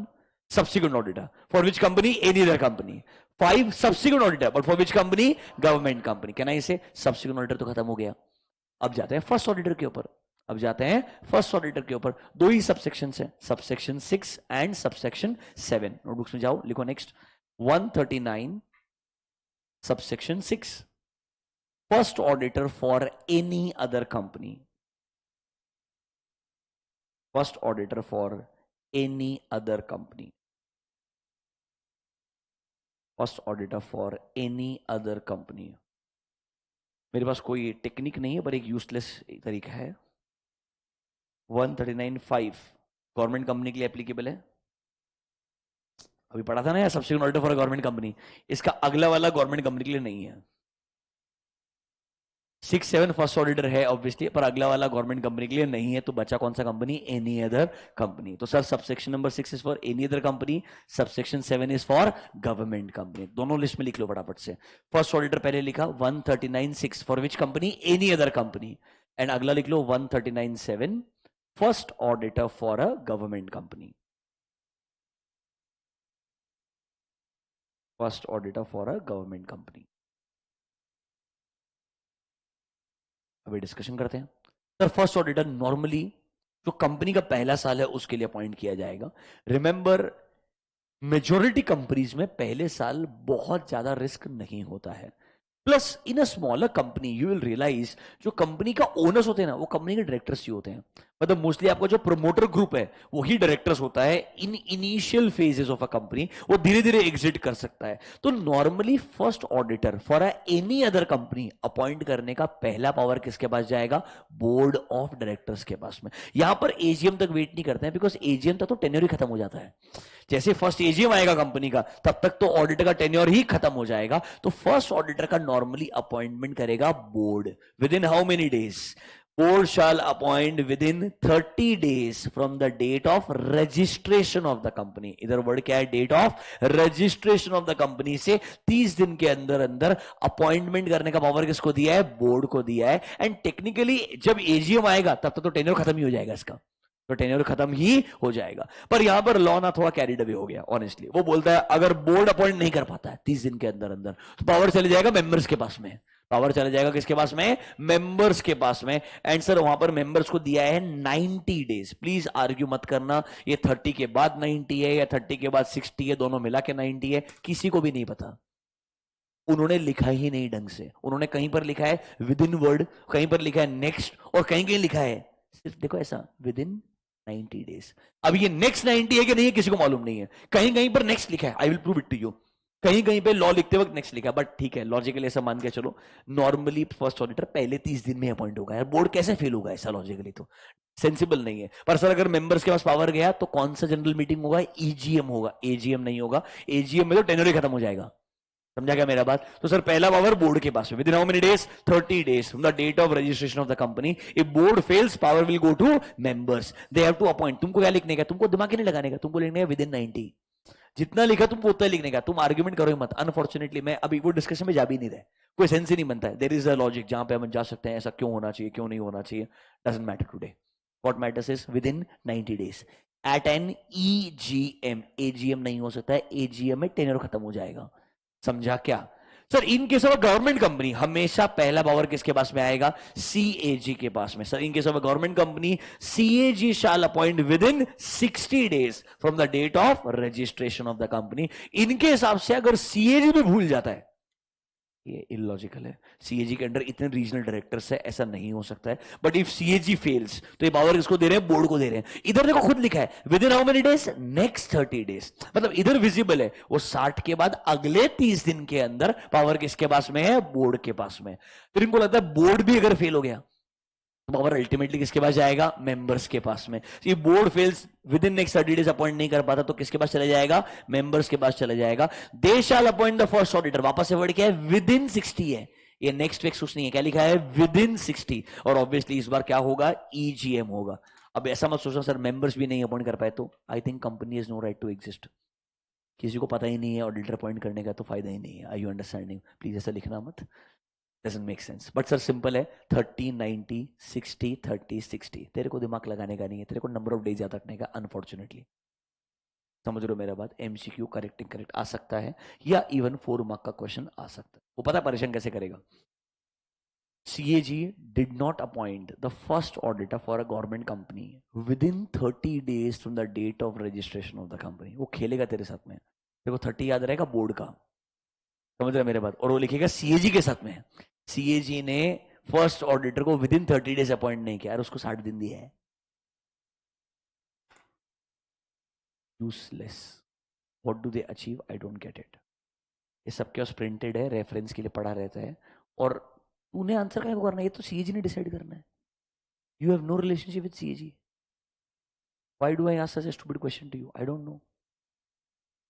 subsequent auditor for which company, any other company. 5 subsequent auditor but for which company, government company. Can I say subsequent auditor तो खत्म हो गया. अब जाते हैं फर्स्ट ऑडिटर के ऊपर. अब जाते हैं फर्स्ट ऑडिटर के ऊपर. दो ही सबसेक्शन है, सबसेक्शन 6 एंड सबसेक्शन 7. नोटबुक्स में जाओ, लिखो next. 139 subsection 6, first auditor for any other company. First auditor for any other company. First auditor for any other company. मेरे पास कोई टेक्निक नहीं है पर एक यूजलेस तरीका है. 139(5) गवर्नमेंट कंपनी के लिए एप्लीकेबल है. अभी पढ़ा था ना यार, subsequent auditor for government company. इसका अगला वाला गवर्नमेंट कंपनी के लिए नहीं है. 6-7 फर्स्ट ऑडिटर है ऑब्वियसली, पर अगला वाला गवर्नमेंट कंपनी के लिए नहीं है. तो बचा कौन सा कंपनी, एनी अदर कंपनी. तो sir subsection number 6 is for any other company, subsection 7 is for government company. दोनों लिस्ट में लिख लो फटाफट से. फर्स्ट ऑडिटर पहले लिखा 139(6) for which company, any other company. And अगला लिख लो 139(7) first auditor for a government company. First auditor for a government company. अभी डिस्कशन करते हैं. सर फर्स्ट ऑडिटर नॉर्मली जो कंपनी का पहला साल है उसके लिए अपॉइंट किया जाएगा. रिमेंबर मेजॉरिटी कंपनीज में पहले साल बहुत ज्यादा रिस्क नहीं होता है. Plus in a smaller company you will realise जो कंपनी का ओनर्स होते हैं ना, वो कंपनी के डायरेक्टर्स ही होते हैं. मतलब मोस्टली आपका जो प्रोमोटर ग्रुप है वही डायरेक्टर्स होता है. In initial phases of a company वो धीरे धीरे एग्जिट कर सकता है. तो normally first auditor for any other company appoint करने का पहला पावर किसके पास जाएगा, बोर्ड ऑफ डायरेक्टर्स के पास में. यहां पर एजीएम तक वेट नहीं करते हैं, बिकॉज एजीएम तक तो टेन्योर ही खत्म हो जाता है. जैसे फर्स्ट एजीएम आएगा कंपनी का तब तक तो ऑडिटर का टेन्योर ही खत्म हो जाएगा. तो फर्स्ट ऑडिटर का नॉर्मली अपॉइंटमेंट करेगा board. Within how many days, board shall appoint within 30 days from the date of registration of the company. इधर वर्ड क्या है, date of registration of the company से 30 दिन के अंदर अंदर अपॉइंटमेंट करने का पावर किसको दिया है, बोर्ड को दिया है. एंड टेक्निकली जब एजीएम आएगा तब तक तो टेन्योर खत्म ही हो जाएगा इसका. तो टेन्योर खत्म ही हो जाएगा. पर यहां पर लॉ ना थोड़ा कैरिड अवे हो गया ऑनेस्टली. वो बोलता है अगर बोर्ड अपॉइंट नहीं कर पाता है 30 दिन के अंदर अंदर तो पावर चले जाएगा मेंबर्स के पास में. पावर चला जाएगा किसके पास में, मेंबर्स के पास में. एंड सर वहां पर मेंबर्स को दिया है 90 डेज. प्लीज आर्ग्यू मत करना ये 30 के बाद 90 है या 30 के बाद 60 है, दोनों मिला के 90 है. किसी को भी नहीं पता, उन्होंने लिखा ही नहीं ढंग से. उन्होंने कहीं पर लिखा है विद इन वर्ड, कहीं पर लिखा है नेक्स्ट, और कहीं कहीं लिखा है सिर्फ देखो ऐसा विद इन 90 डेज. अब ये नेक्स्ट 90 है कि नहीं है किसी को मालूम नहीं है. कहीं कहीं पर नेक्स्ट लिखा है, I will prove it to you. कहीं कहीं पे लॉ लिखते वक्त नेक्स्ट लिखा, बट ठीक है लॉजिकली ऐसा मान के चलो. नॉर्मली फर्स्ट ऑडिटर पहले 30 दिन में अपॉइंट होगा. यार बोर्ड कैसे फेल होगा ऐसा, लॉजिकली तो सेंसिबल नहीं है. पर सर अगर मेंबर्स के पास पावर गया तो कौन सा जनरल मीटिंग होगा, ईजीएम होगा, एजीएम नहीं होगा. एजीएम में तो टेन्योर ही खत्म हो जाएगा. समझा क्या मेरा बात. तो सर पहला पावर बोर्ड के पास में. Within how many days, 30 days from the date of registration of the company. If board fails power will go to members. They have to appoint. तुमको क्या लिखने का, तुमको दिमाग ही नहीं लगाने का, तुमको लिखने का विद इन 90. जितना लिखा तुमको उतना लिखने का. तुम आर्ग्यूमेंट करो मत. अनफॉर्चुनेटली मैं अभी वो डिस्कशन में जा भी नहीं रहे, कोई सेंस ही नहीं बनता है. देयर इज अ लॉजिक जहां पे हम जा सकते हैं ऐसा क्यों होना चाहिए क्यों नहीं होना चाहिए, doesn't matter today. What matters is within 90 days at an EGM. AGM नहीं हो सकता है, एजीएम में टेन्योर खत्म हो जाएगा. समझा क्या sir. In case of government company हमेशा पहला पावर किसके पास में आएगा, सीएजी के पास में. Sir in case of government company CAG shall appoint within 60 days from the date of registration of the company. इनके हिसाब से अगर सीएजी भी भूल जाता है ये इलॉजिकल है. सीएजी के अंडर इतने रीजनल डायरेक्टर्स है, ऐसा नहीं हो सकता है. बट इफ सीएजी फेल्स तो ये पावर किसको दे रहे हैं, बोर्ड को दे रहे हैं. इधर देखो खुद लिखा है with in how many days, next 30 days. मतलब इधर विजिबल है वो 60 के बाद अगले 30 दिन के अंदर पावर किसके पास में है, बोर्ड के पास में. फिर इनको लगता है बोर्ड भी अगर फेल हो गया तो पावर अल्टीमेटली किसके पास जाएगा? मेंबर्स के पास में। ये board fails within next 30 days appoint नहीं कर पाता तो किसके पास चला जाएगा? मेंबर्स के पास चला जाएगा। They shall appoint the first auditor, वापस से वर्ड क्या है? विद इन 60 है, ये नेक्स्ट वेक्स कुछ नहीं है, क्या लिखा है? With in 60। और ऑब्वियसली इस बार क्या होगा? ईजीएम होगा। अब ऐसा मत सोचना सर मेंबर्स भी नहीं अपॉइंट कर पाए तो, I think company is no right to exist. किसी को पता ही नहीं है ऑडिटर अपॉइंट करने का तो फायदा ही नहीं है। आई यू अंडरस्टैंडिंग? प्लीज ऐसा लिखना मत, doesn't make sense। But sir simple है, 30 90 60 30 60। तेरे को दिमाग लगाने का नहीं है, तेरे को नंबर ऑफ डेज याद रखने का, अनफॉर्चुनेटली। समझ रहे हो मेरा बात? एमसीक्यू करेक्ट इनकरेक्ट आ सकता है, या इवन 4 मार्क का क्वेश्चन आ सकता है। वो पता परेशान कैसे करेगा? CAG did not appoint the first auditor for a government company within 30 days from the date of registration of the company। वो खेलेगा तेरे साथ में, तेरे को 30 याद रहेगा बोर्ड का। समझ रहे मेरे बात? और वो लिखेगा CAG के साथ में। CAG ने फर्स्ट ऑडिटर को विद इन 30 डेज अपॉइंट नहीं किया और उसको 60 दिन दिया है। Useless. What do they achieve? I don't get it. ये सबके पास प्रिंटेड है, रेफरेंस के लिए पढ़ा रहता है, और तूने आंसर क्या करना है? ये तो CAG ने डिसाइड करना है। You have no relationship with CAG। Why do I ask such a stupid question to you? I don't know.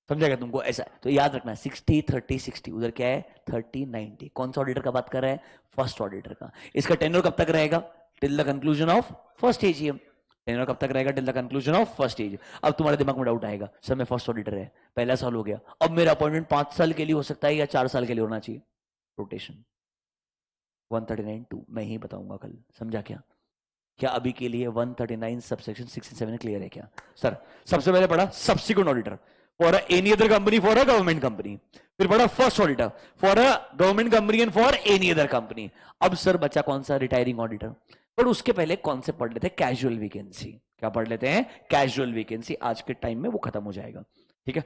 समझेगा तुमको? ऐसा तो याद रखना, 60 30 60। उधर क्या है? 30 90। कौन सा ऑडिटर का बात कर रहा है? फर्स्ट ऑडिटर का। इसका टेन्योर कब तक रहेगा? Till the conclusion of first AGM. Tenure कब तक रहेगा? Till the conclusion of first AGM. अब तुम्हारे दिमाग में डाउट आएगा, सर मैं फर्स्ट ऑडिटर है, पहला साल हो गया, अब मेरा अपॉइंटमेंट 5 साल के लिए हो सकता है या 4 साल के लिए होना चाहिए? रोटेशन 139(2 मैं ही बताऊंगा कल। समझा क्या? क्या अभी के लिए 139 सबसेक्शन 6 and 7 क्लियर है क्या? सर सबसे पहले पढ़ा subsequent auditor for any other company for a government company, फिर पढ़ा first auditor for a government company and for any other company. अब सर बचा कौन सा? Retiring auditor. पर उसके पहले कॉन्सेप्ट पढ़ लेते हैं कैजुअल वैकेंसी। क्या पढ़ लेते हैं? Casual vacancy. आज के टाइम में वो खत्म हो जाएगा, ठीक है।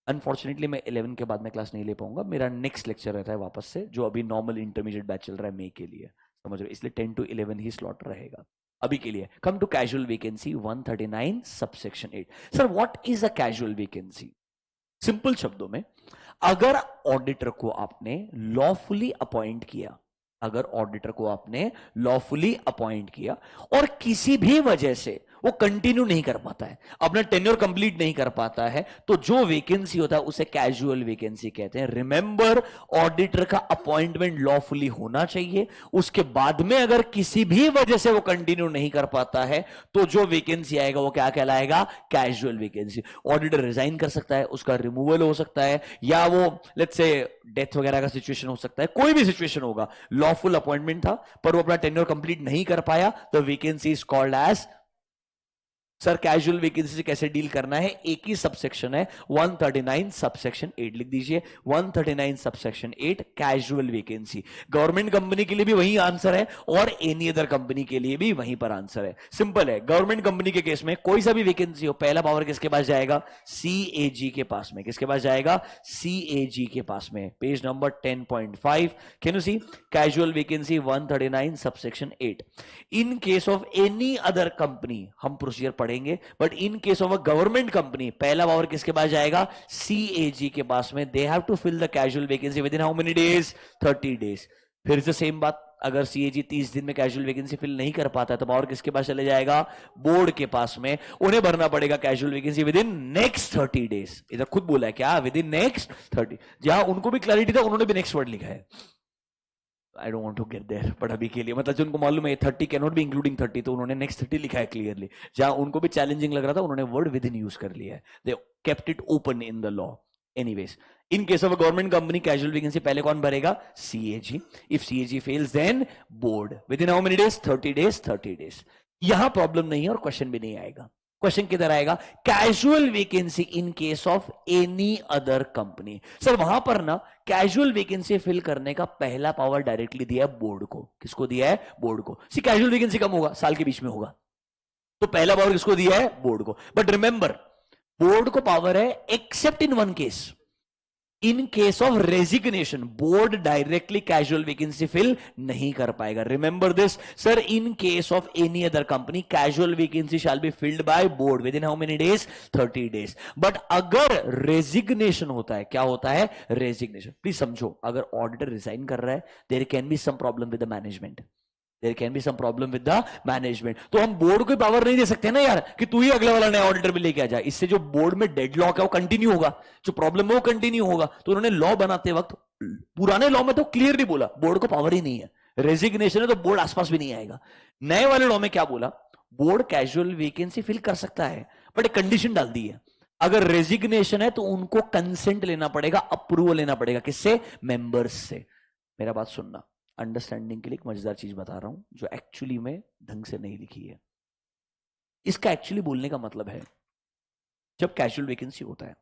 अनफॉर्चुनेटली मैं 11 के बाद में क्लास नहीं ले पाऊंगा, मेरा नेक्स्ट लेक्चर रहता है वापस से, जो अभी नॉर्मल इंटरमीडिएट बैच चल रहा है मई के लिए, समझ रहे हो? इसलिए 10 to 11 ही स्लॉट रहेगा अभी के लिए। Come to casual vacancy 139 subsection 8। Sir what is a casual vacancy? Simple शब्दों में, अगर ऑडिटर को आपने लॉफुली अपॉइंट किया, अगर ऑडिटर को आपने लॉफुली अपॉइंट किया और किसी भी वजह से वो कंटिन्यू नहीं कर पाता है, अपना टेन्योर कंप्लीट नहीं कर पाता है, तो जो वैकेंसी होता है उसे कैजुअल वैकेंसी कहते हैं। रिमेंबर, ऑडिटर का अपॉइंटमेंट लॉफुली होना चाहिए, उसके बाद में अगर किसी भी वजह से वो कंटिन्यू नहीं कर पाता है तो जो वैकेंसी आएगा वो क्या कहलाएगा? Casual vacancy. ऑडिटर रिजाइन कर सकता है, उसका रिमूवल हो सकता है, या वो लेट्स से डेथ वगैरह का सिचुएशन हो सकता है, कोई भी सिचुएशन होगा। लॉफुल अपॉइंटमेंट था पर वो अपना टेन्योर कंप्लीट नहीं कर पाया, तो vacancy is called as. Sir casual vacancy से कैसे डील करना है? एक ही सबसेक्शन है, 139 सबसेक्शन 8 लिख दीजिए। 139 subsection 8 casual vacancy. Government company के लिए भी वही आंसर है और एनी अदर कंपनी के लिए भी वहीं पर आंसर है। सिंपल है, गवर्नमेंट कंपनी के केस में कोई सा भी वैकेंसी हो, पहला पावर किसके पास जाएगा? CAG के पास में। किसके पास जाएगा? CAG के पास में। Page number 10.5 can you see? Casual vacancy 139 subsection 8। In case of any other company हम प्रोसीजर पढ़ेंगे, but in case of a government company पहला पावर किसके पास जाएगा? CAG के पास में। They have to fill the casual vacancy within how many days? 30 days. फिर से सेम बात, अगर CAG 30 दिन में कैजुअल वैकेंसी फिल नहीं कर पाता है तो पावर किसके पास चले जाएगा? बोर्ड के पास में। उन्हें भरना पड़ेगा casual vacancy within next 30 days. इधर खुद बोला है क्या? With in next 30। जहां उनको भी क्लैरिटी था उन्होंने भी नेक्स्ट वर्ड लिखा है। I don't want to get there, but अभी के लिए मतलब जो उनको मालूम है 30 कैन नॉट बी इंक्लूडिंग 30, तो उन्होंने नेक्स्ट 30 लिखा है क्लियरली। जहां उनको भी चैलेंजिंग लग रहा था उन्होंने वर्ड विद इन यूज कर लिया है। They kept it open in the law. Anyways, in case of a government company casual vacancy पहले कौन भरेगा? CAG। If CAG fails then board. Within how many days? 30 days. 30 days. यहां problem नहीं है और क्वेश्चन भी नहीं आएगा। क्वेश्चन किधर आएगा? Casual vacancy in case of any other company. Sir वहां पर ना कैजुअल वैकेंसी फिल करने का पहला पावर डायरेक्टली दिया है बोर्ड को। किसको दिया है? बोर्ड को। सी कैजुअल वैकेंसी कम होगा, साल के बीच में होगा, तो पहला पावर किसको दिया है? बोर्ड को। बट रिमेंबर, बोर्ड को पावर है except in one case, in case of resignation board directly casual vacancy fill नहीं कर पाएगा। Remember this sir, in case of any other company casual vacancy shall be filled by board within how many days? 30 days. But अगर resignation होता है, क्या होता है? Resignation. Please समझो, अगर ऑडिटर रिजाइन कर रहा है, there can be some problem with the management. There can be some problem with the management. तो हम बोर्ड को पावर नहीं दे सकते ना यार कि तू ही अगले वाला नया ऑडिटर भी लेके आ जाए। इससे जो बोर्ड में डेडलॉक है वो कंटिन्यू होगा, जो प्रॉब्लम है वो कंटिन्यू होगा। तो उन्होंने लॉ बनाते वक्त, पुराने लॉ में तो क्लियरली बोला बोर्ड को पावर ही नहीं है, रेजिग्नेशन है तो बोर्ड आसपास भी नहीं आएगा। नए वाले लॉ में क्या बोला, बोर्ड कैजुअल वैकेंसी फिल कर सकता है, बट एक कंडीशन डाल दी है, अगर रेजिग्नेशन है तो उनको कंसेंट लेना पड़ेगा, अप्रूवल लेना पड़ेगा, किससे, मेंबर्स से। मेरा बात सुनना, अंडरस्टैंडिंग के लिए एक मजेदार चीज बता रहा हूं जो एक्चुअली में ढंग से नहीं लिखी है। इसका एक्चुअली बोलने का मतलब है, जब कैजुअल वैकेंसी होता है,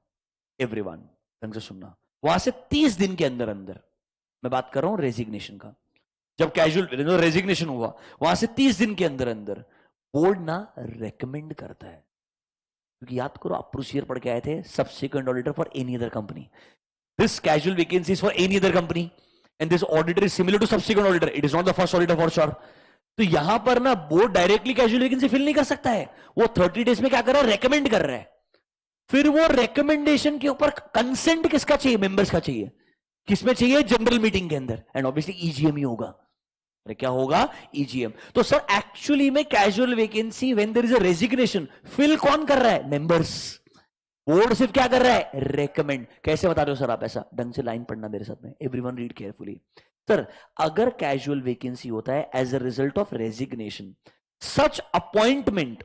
एवरीवन ढंग से सुनना, वहां से 30 दिन के अंदर अंदर, मैं बात कर रहा हूं रेजिग्नेशन का, जब कैजुअल रेजिग्नेशन हुआ वहां से 30 दिन के अंदर अंदर बोर्ड ना रेकमेंड करता है। क्योंकि याद करो आप प्रोसीजर पढ़ के आए थे, subsequent auditor for any other company, this casual vacancy for any other company and this auditor is similar to subsequent auditor, it is not the first auditor for sure. तो यहां पर ना board directly casual vacancy fill नहीं कर सकता है, वो 30 days में क्या कर रहा है, रेकमेंड कर रहा है। फिर वो रेकमेंडेशन के ऊपर कंसेंट किसका चाहिए, मेंबर्स का चाहिए। किसमें चाहिए, जनरल मीटिंग के अंदर, एंड ऑब्वियसली ईजीएम ही होगा। अरे क्या होगा, ईजीएम। तो सर एक्चुअली में casual vacancy when there is a resignation fill कौन कर रहा है, मेंबर्स। बोर्ड सिर्फ क्या कर रहा है, रेकमेंड। कैसे बता रहे हो सर आप, ऐसा ढंग से लाइन पढ़ना मेरे साथ में, एवरीवन रीड केयरफुली। सर अगर कैजुअल वैकेंसी होता है as a result of resignation, such appointment,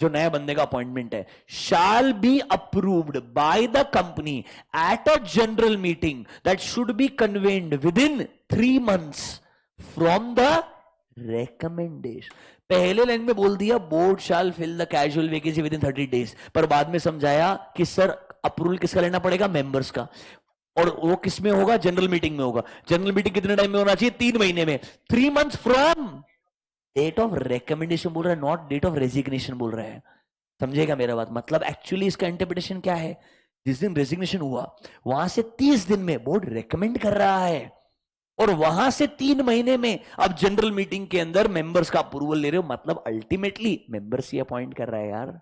जो नया बंदे का अपॉइंटमेंट है, shall be approved by the company at a general meeting that should be convened within 3 months from the recommendation. पहले line में बोल दिया board shall fill the casual vacancy within 30 days, पर बाद में समझाया कि सर अप्रूवल किसका लेना पड़ेगा, मेंबर्स का, और वो किस में होगा, जनरल मीटिंग में होगा। जनरल मीटिंग कितने टाइम में होना चाहिए, 3 महीने में, 3 months from date of recommendation बोल रहा है, नॉट डेट ऑफ रेजिग्नेशन बोल रहा है। समझेगा मेरा बात, मतलब एक्चुअली इसका इंटरप्रिटेशन क्या है, जिस दिन रेजिग्नेशन हुआ वहां से 30 दिन में बोर्ड रेकमेंड कर रहा है, और वहां से 3 महीने में अब जनरल मीटिंग के अंदर मेंबर्स का अप्रूवल ले रहे हो, मतलब अल्टीमेटली मेंबर्स ही अपॉइंट कर रहा है यार।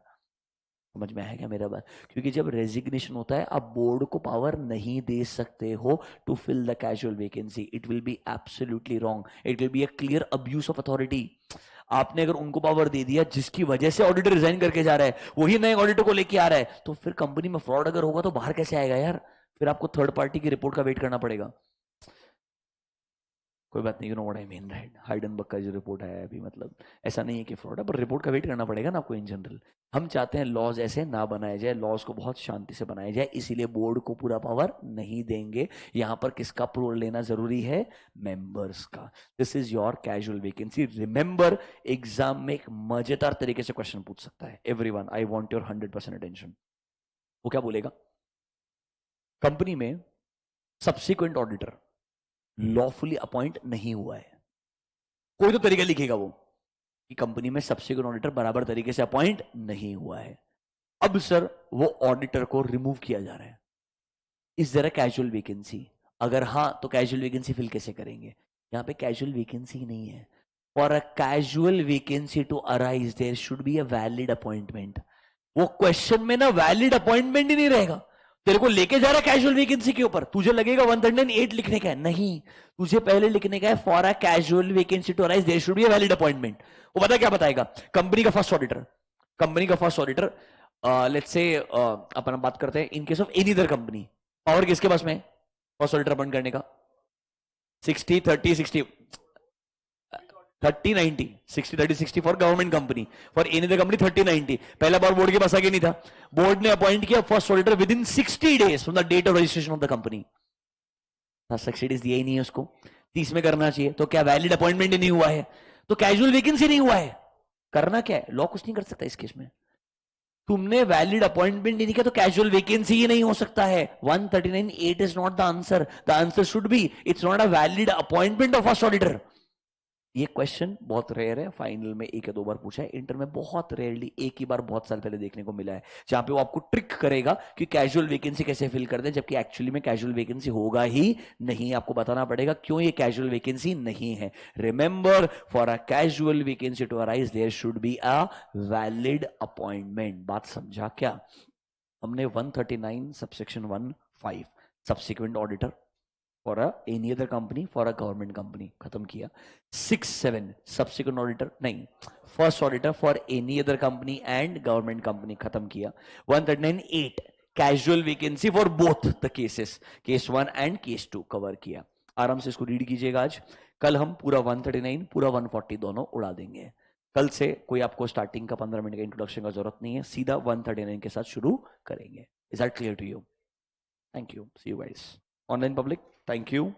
समझ में आएगा मेरा बात, क्योंकि जब रेजिग्नेशन होता है आप बोर्ड को पावर नहीं दे सकते हो to fill the casual vacancy, it will be absolutely wrong, it will be a clear abuse of authority. आपने अगर उनको पावर दे दिया जिसकी वजह से ऑडिटर रिजाइन करके जा रहा है, वही नए ऑडिटर को लेके आ रहा है, तो फिर कंपनी में फ्रॉड अगर होगा तो बाहर कैसे आएगा यार, फिर आपको थर्ड पार्टी की रिपोर्ट का वेट करना पड़ेगा। कोई बात नहीं, you know what I mean right. हाइडनबर्ग का जो रिपोर्ट आया है अभी, मतलब ऐसा नहीं है कि फ्रॉड है, पर रिपोर्ट का वेट करना पड़ेगा ना आपको इन जनरल। हम चाहते हैं लॉज ऐसे ना बनाए जाए, लॉज को बहुत शांति से बनाया जाए, इसीलिए बोर्ड को पूरा पावर नहीं देंगे। यहां पर किसका अप्रूवल लेना जरूरी है, मेंबर्स का। This is your casual vacancy. Remember, exam में एक मजेदार तरीके से क्वेश्चन पूछ सकता है। Everyone, I want your 100% attention. वो क्या बोलेगा, कंपनी में सब्सिक्वेंट ऑडिटर लॉफुली अपॉइंट नहीं हुआ है, कोई तो तरीका लिखेगा वो कि कंपनी में सब्सिक्वेंट ऑडिटर बराबर तरीके से अपॉइंट नहीं हुआ है। अब सर वो ऑडिटर को रिमूव किया जा रहा है, is there a casual vacancy, अगर हाँ तो कैजुअल वैकेंसी फिल कैसे करेंगे, यहां पे कैजुअल वैकेंसी ही नहीं है। For a casual vacancy to arise there should be a valid appointment. वो क्वेश्चन में ना वैलिड अपॉइंटमेंट ही नहीं रहेगा, तेरे को लेके जा रहा है कैजुअल वैकेंसी के ऊपर, तुझे लगेगा 108 लिखने का है, नहीं, तुझे पहले लिखने का है for a casual vacancy to arise there should be a valid appointment. वो पता क्या बताएगा, कंपनी का फर्स्ट ऑडिटर, कंपनी का फर्स्ट ऑडिटर, लेट्स से अपन बात करते हैं in case of any other company, power किसके पास में फर्स्ट ऑडिटर अपॉइंट करने का, 60-30-60, 30-90, 60-30-60 for government company, for any other company 30-90। पहला बार बोर्ड के पास आगे नहीं था, बोर्ड ने अपॉइंट किया first auditor within 60 days from the date of registration of the company. 60 days दिया ही नहीं है उसको, 30 में करना चाहिए, तो क्या वैलिड अपॉइंटमेंट ही नहीं हुआ है, तो कैजुअल वैकेंसी नहीं हुआ है, करना क्या है, लॉ कुछ नहीं कर सकता इस केस में। तुमने वैलिड अपॉइंटमेंट नहीं किया तो कैजुअल वैकेंसी ही नहीं हो सकता है। 139(8) is not the answer, the answer should be it's not a valid appointment of first auditor. ये क्वेश्चन बहुत रेयर है, फाइनल में 1 या 2 बार पूछा है, इंटर में बहुत रेयरली एक ही बार बहुत साल पहले देखने को मिला है, जहां पे वो आपको ट्रिक करेगा कि कैजुअल वैकेंसी कैसे फिल कर दे, जबकि एक्चुअली में कैजुअल वैकेंसी होगा ही नहीं। आपको बताना पड़ेगा क्यों ये कैजुअल वैकेंसी नहीं है। Remember, for a casual vacancy to arise there should be a valid appointment. बात समझा क्या? हमने 139 subsection 1(5) subsequent auditor, for any other company, for government company, खत्म किया। 6-7 सब्सिक्वेंट ऑडिटर नहीं, first auditor for any other company and government company, खत्म किया। 139-8 casual vacancy for both the cases, case 1 and case 2 cover किया। आराम से इसको read कीजिएगा आज। कल हम पूरा 139 पूरा 140 दोनों उड़ा देंगे। कल से कोई आपको स्टार्टिंग का 15 मिनट का इंट्रोडक्शन का जरूरत नहीं है, सीधा 139 के साथ शुरू करेंगे। Is that clear to you? Thank you, see you guys online public, thank you.